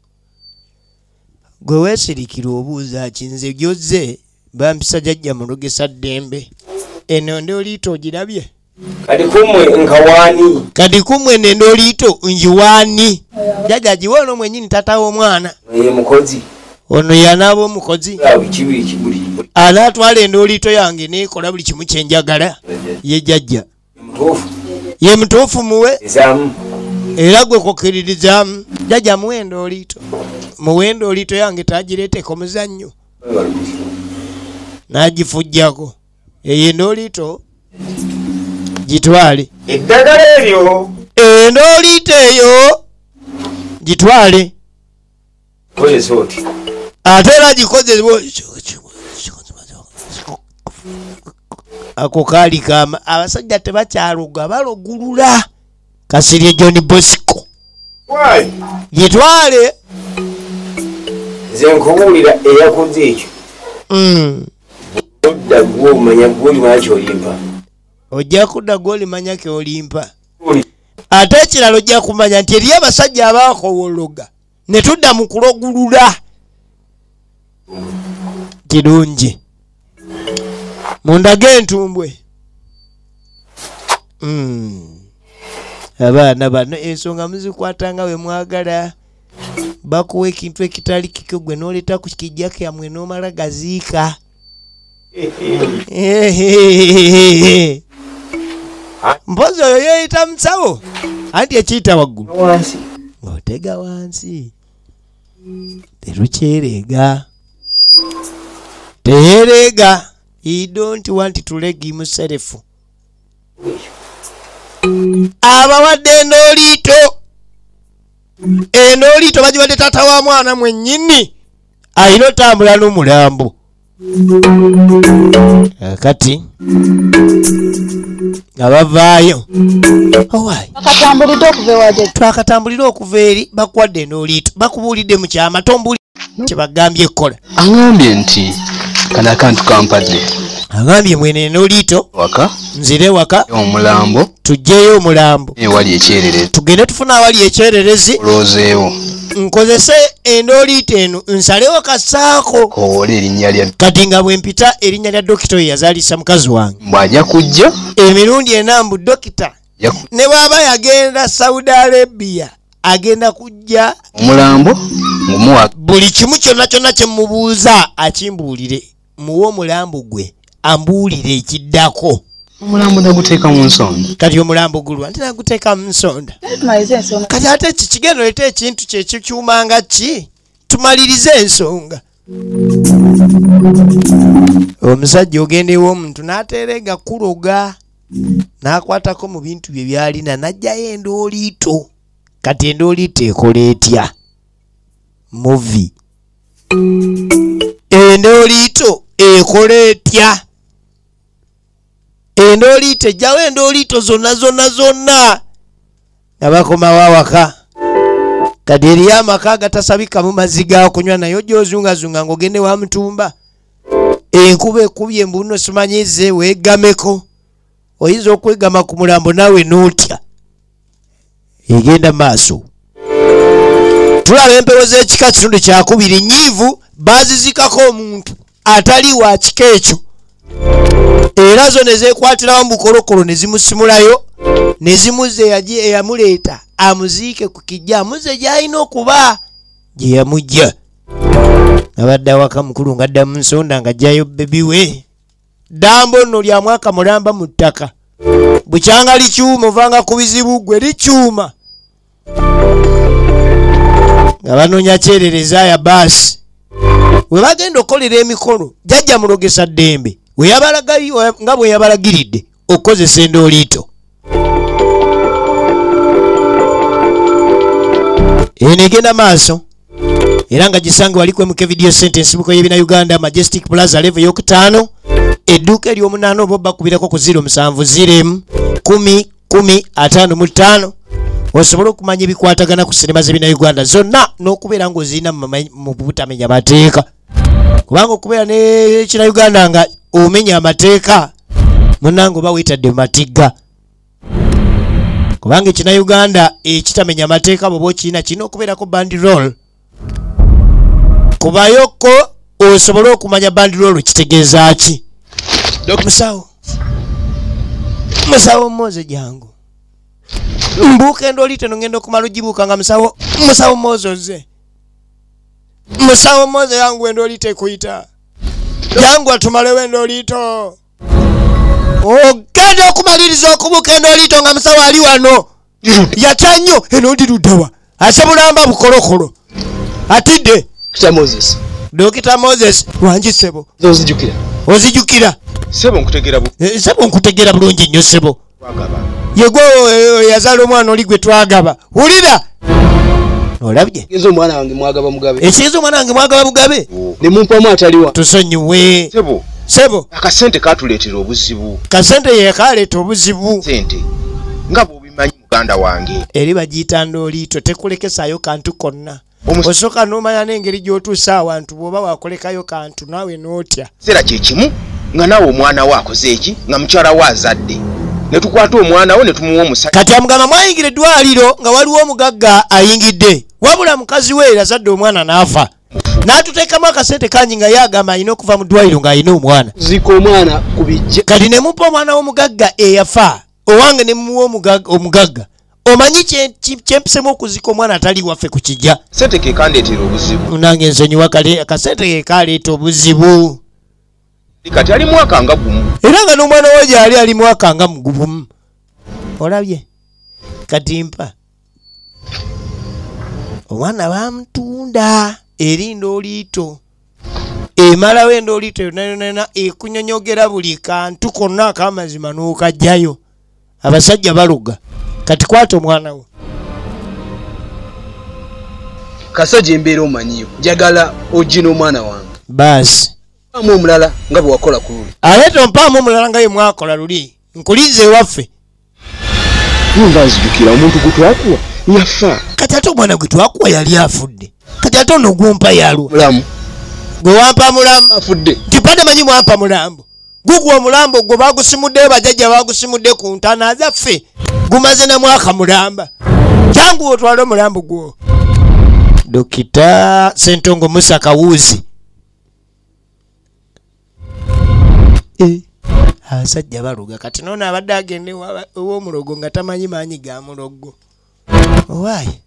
gwe weesirikira obuuza kinze gyozze bampisa jjajja mulogesa ddembe eno ndooliito ogirabye kati kumwe nkawaani kati kumwe ne ndooliito njiwaani jjajja giwe ono mwennyini tata w'omwana ye mukozi ono yanaaba omukozi kibiiki buli anaatwala endooliito yange neekola buli kimu kyenjagala ye jjajja mutuufu ye mutuufu muwe ezaamu era gwe kokiririzaamu jjajja muwe endooliito muwe endooliito yange tagireeteko muzannyo n'agifujjako eyo endooliito gitwale eddagala eryo endooliito eyo gitwale kozesa oti ate era gikozesebwa ako kaali kama abasajja tebakyaluga balogulula kasirye John Bosco gitwale nze nkubuulira eyakoze ekyo odda gwomanya gwolimanya kyolimpa ojja kudda gwolimanya kyolimpa ate ekirala ojja kumanya nti eriyo abasajja abakowologa ne tudda mu kulogulula kirungi mundage entumbwe abaana bano ensonga muzikwatanga we mwagala bakuwa ekintu ekitali kikyo gwe n'oleeta ku kijjako yamwe n'omala gaziika mpozi oyo yeeyita musawo anti ekiyita waggulu ng'otega wansi terukyereega teyereega he don't want to leg himself abawadde endooliito bagiwadde taata wa mwana mwennyini ayina otambula n'omulambo kati abavaayo twakatambulira okuva eri bakuwadde endooliito bakubuulidde mu kyama tombuli kyebagambye ekkola aŋambye nti kano akantu kampadde agambye mwene endooliito waka nzire waka omulambo tujjeyo omulambo ewali ekyererezi tugende tufuna awali ekyererezi oloozeewo nkozese endooliito eno nsalewo kasaako kowola erinnya lya kati nga bwe mpita erinnya lya dokita oyo yazaalisa mukazi wange bw'ajja kujja emirundi enambu dokita ne bw'aba yagenda Saudi Arabia agenda kujja omulambo ngumuwa buli kimu kyonna kyonna kye mubuuza akimbuulire muwe omulambo gwe ambuulire ekiddako omulambo naguteeka mu nsonda kati omulambo gulwa nti naguteeka mu nsonda kati ate kigenda oleta ekintu kyekikyumanga ki tumalirize ensonga omusajja ogenda ew'omuntu n'ateerega kuloga n'akwatako mu bintu bye byalina n'ajjayo endooliito kati endooliito ekola etya muvi endooliito ekola etya endooliito ejjawo endooliito zonna nga bakomawo awaka kati eriyo amaka agatasabikamu mazzi gakunywa naye gyozungazunga ng'ogende wa mutumba enkuba ekubye embuno simanyize weegameko oyinza okwegama ku mulambo naawe n'otya egenda maaso tulaba empewo z'ekika kitundu kyakubiri nyiivu baazizikako omuntu atali wa kika ekyo era zo ne zeekwatirawo mu bukolokolo ne zimusimulayo ne zimuze eyamuleeta amuziike ku kijja amuze gy'alina okuba gye yamujja abadde awaka mukulu ng'adda mu nsonda ng'ajjayo bebi we dambo nno lya mwaka mulamba mu ttaka bukyanga likyuma ovanga ku bizibu gwe likyuma nga banoonya kyerereza ya baasi we bagenda okukolera emikolo jjajja mulogesa ddembe nga bwe yabalagiridde okozesa endolito. Eno egenda maaso era nga gisange waliko muke video sentence buko yebina Uganda Majestic Plaza level yokutaano edduuka ery'omunaana oba bakubirako ku 07101055 osobola okumanya ebikwatagana ku sinema z'ebina Uganda zonna n'okubeera ng'ozirina mu butamenya mateeka kubanga okubeera n'ekina Uganda nga omenya amateeka munnange oba weetadde mu matigga kubanga ekina Uganda ekitamenya amateeka bw'oba okirina kirina okubeerako bandirol kubayoko osobola okumanya bandirol kitegeeza ki. Musawo Moze jangu mbuuka endolito ngenda okumala ogibuuka nga musawo Moze musawo Moze yangu endolito ekuyita jangu atumalewo endolito ogenda okumaliriza okubuuka endolito nga musawo ali wano yatya nnyo eno ndiruddawa asebulamba bukolokolo atidde Dokita Moses wangi sebo ozijukira sebo nkutegeera bulungi nnyo sebo yegwe yazaala omwana oli gwe twagaba wulira olabye ezo omwana wange mwagaba mugabe ekizo omwana wange mwagaba mugabe ne mumpamu ataliwa tusonyiwe sebo akasente katuleetera obuzibu kasente ye kaleeta obuzibu sente nga bw'obimanyi muganda wange eri bagiyita ndoliito tekulekesaayo kantu konna osooka n'omanya n'engeri gy'otuusa awantu bw'oba wakolekayo kantu naawe n'otya kiseera kye kimu nga naawe omwana we akoze eki nga mukyala we azadde ne tukwata omwana we ne tumuwa omusajja kati amugamba mwayingira eddwaliro nga waliwo omugagga ayingidde wabula mukazi we yazadde omwana n'afa n'atuteekamu akasente kangi nga ye agamba alina okuva mu ddwaliro ng'alina omwana zika omwana ku bijja kati ne mupa omwana w'omugagga eyafa owange ne mumuwa omugagga omanyi kyempisemu okuzika omwana atali waffe ku kijja sente ke kandeetera obuzibu nange ensonyiwa kale akasente ke kaleeta obuzibu kati ali mwaka nga gumu era nga n'omwana we gyali ali mwaka nga mugumu olabye kati mpa omwana bamutunda eri ndoliito emalawo endoliito yonayonana ekunyonyogera buli kantu konna akamazima n'okajjayo abasajja baluga kati kwata omwana wo kasajja embeera omanyiyo njagala ogina omwana wange baasi mpaamu omulala nga bwe wakola ku luli aleeta ompaamu omulala nga ye mwakola luli nkulize ewaffe nga nzijukira omuntu gwe twakuwa yafa kati ate omwana gwe twakuwa yali afudde kati ate ono gwompa yalwa mulamu gwe wampa mulambo afudde nti padde manyi mwampa mulambo gugwa omulambo gwe bagusimudde bajjajja bagusimudde ku ntaana zaffe gumaze na mwaka mulamba jangu otwale omulambo gwo. Dokita Sentongo Musa Kawuzi asajja baluga kati nono abadde agende ow'omulogo nga tamanyi maanyi ga mulogo owaayi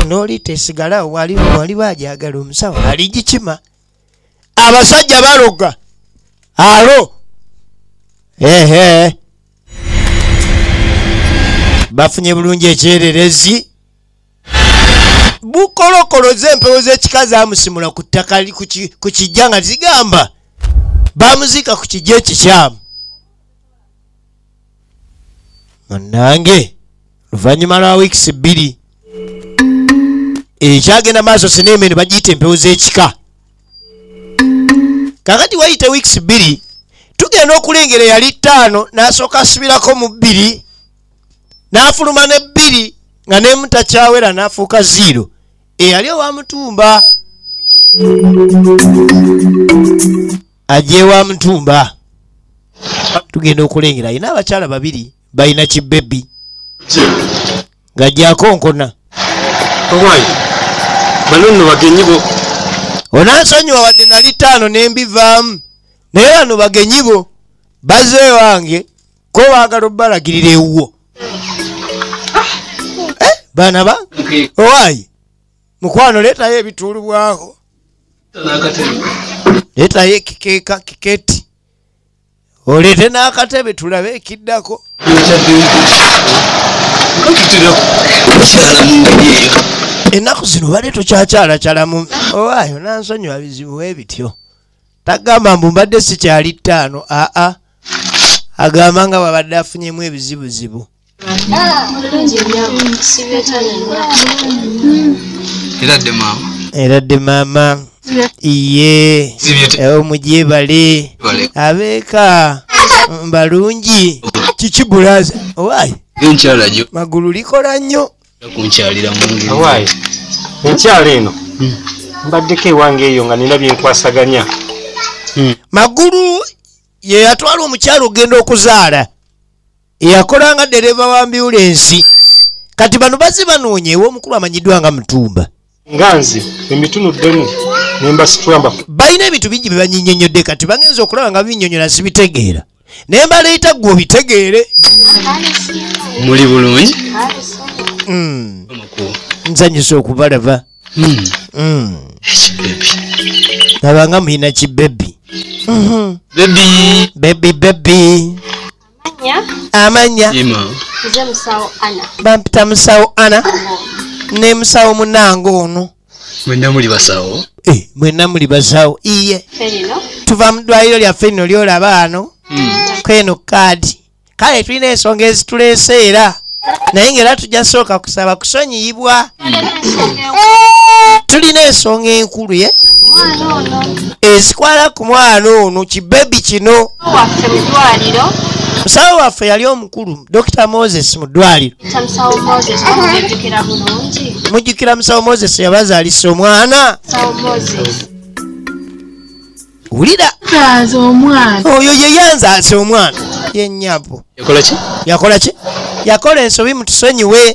nolitesigala wali bajagala omusawo aligikima abasajja baluga alo bafunye bulungi ekyererezi bukolokolo z'empewo z'ekika zamusimula ku ttaka ku kijja nga zigamba bamuzika ku kijja ekikyamu munnange luvannyuma lwa wiikisi 2 ekyagenda maaso sinema eno bagiyita empewo z'ekika kakati wayita wiikisi 2 tugenda okulengera yali 5 n'asooka asibirako mu 2 n'afuluma ne 2 nga n'emu takyawera n'afuuka 0 eyali owa Mutumba ajewa Mutumba tugenda okulengera ayina abakyala 2 balina kibebi nga jakonkona owayi bano bagenyi bo onansonyiwa wadde nali 5 n'embivaamu naye bano bagenyi bo bazze wange ko baagala obbalagirira ewuwo baana ba owayi mukwano leetayo ebituulubwako leetayo ekikeeka kiketi oleete n'akatebe tulabe ekiddako ennaku zino badde tokyakyalakyalamu owayo nansonyiwa bizibu bwe bityo tagamba mbu mbadde sikyali 5 agamba nga babadde afunyemu ebizibuzibu. Eradde maama iye omujebale abeeka balungi kiki bulaza owaayi magulu likola nnyo owaayi enkyalo eno mbaddeko ewange eyo nga nina byenkwasaganya. Magulu ye yatwala omukyalo ogenda okuzaala eyakolanga dereva wa ambulensi kati bano bazze banoonya ew'omukulu amanyiddwa nga Mutumba nga nze emitunuddemu nemba situamba balina ebintu bingi bye banyinnyonnyodde kati bagenza okulaba nga binnyonnyola sibitegeera naye mbaleeta ggwe obitegeere. Muli bulungi nsanyusa okubalaba abanga mulina kibebi bebi amanya bampita musawo Ana ne musawo munange ono. Mwenna muli basawo? Mwenna muli basawo iye tuva mu ddwaliro lyaffe lino lyolaba ano kweno kaadi kale tulina ensonga ezituleese era naye ng'era tujja sooka kusaba kusonyiyibwa. Tulina ensonga enkulu ye ezikwala ku mwana ono kibebi kino. Musawo waffe yali omukulu Dr. Moses mu ddwaliro. Mujjukira musawo Moses yabazaalisa omwana. Wulira oyo ye yanzaase omwana yennyabo. Yakola ki? Yakola ensobi mutusonyiwe.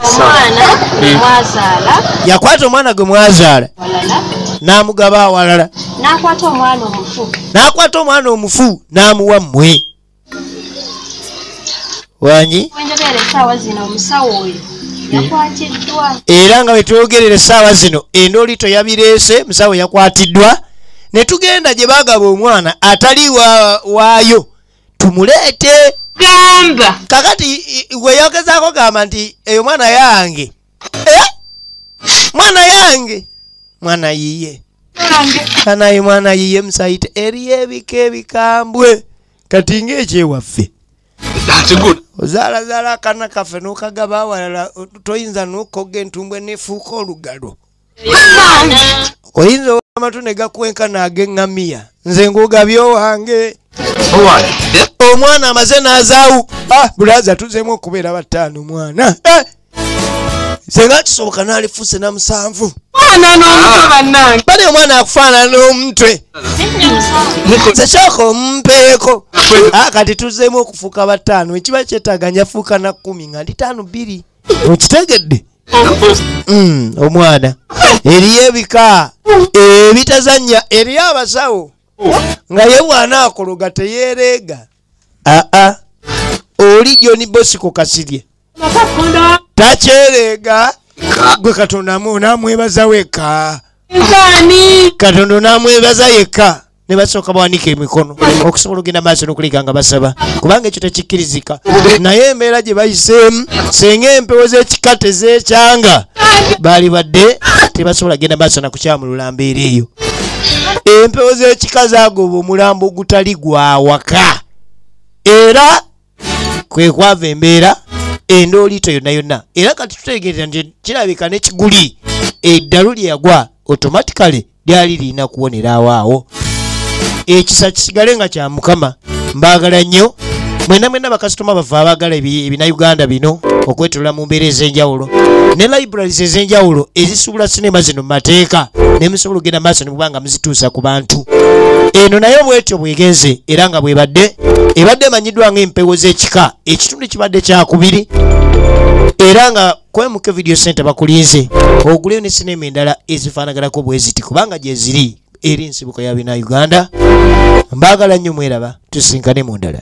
Yakwata omwana gwe mwazaala n'amugaba awalala n'akwata omwana omufu n'amuwa mmwe. Wanyi era nga wetwogerera essaawa zino endoolito yabireese musawo yakwatiddwa ne tugenda gye baagaba omwana atali waayo tumuleete gamba. Kakati gwe yogezaako gamba nti eyo mwana yange mwana yiye kanayi mwana yiye musayite eriyo ebika ebikambwe kati ng'ekyewaffe ozaalazaala akana kaffe n'okagaba awalala toyinza n'okogga entumbwe nefuuka olugalo. Oyinza amatu ne gakwenkana ag'eŋŋamiya nze ng'ogabye owange omwana amaze n'azaawu. Bulaza tuzeemu okubeera bataano mwana senga kisoboka n'alifuuse na 7 bali omwana akufaanana n'omutwe sekyoka omumpeeko kati tuzeemu okufuuka bataano ekiba kyetaganya fuuka na 10 nga ndi 5-2 okitegedde. Omwana eriyo ebika ebitazannya eriyo abasawo nga ye bwana akologa teyeereega. Oli John Bosco Kasirye takyereega gwe Katonda namwebaza weka Katonda namwebaza yekka ne basooka bawanika emikono okusobola okugenda maaso n'okuleka nga basaba kubanga ekyo tekikkirizika. Naye embeera gye bayiseemu senga empewo z'ekika tezeekyanga baali badde tebasobola genda maaso na kukyamulula mbeera eyo. Empewo z'ekika zaagoba omulambo ogutali gwa waka era kwe kwava embeera endoolito yonna yonna. Era kati tutegeerera nti kirabika n'ekiguli eddalu lye yagwa automatically lyali lirina kuwonera awaawo. Ekisa kisigale nga kya Mukama. Mbaagala nnyo mwena bakasitoma baffe abaagala ebinayuganda bino okwetolola mu mbeera ez'enjawulo ne libraries ez'enjawulo ezisuubula sinema zino mu mateeka ne musobola okugenda maaso ne mubanga muzituusa ku bantu. Eno naye bwetyo bwegenze era nga bwebadde ebadde emanyiddwa ng'empewo z'ekika ekitundu kibadde kyakubiri era nga kwemuke video center bakulinze oguleyo ne sinema endala ezifaanaganako bwe ziti kubanga gye ziri eri nsibuko ya bina Uganda. Mbaagala nnyo mweraba tusinkane mu ndala.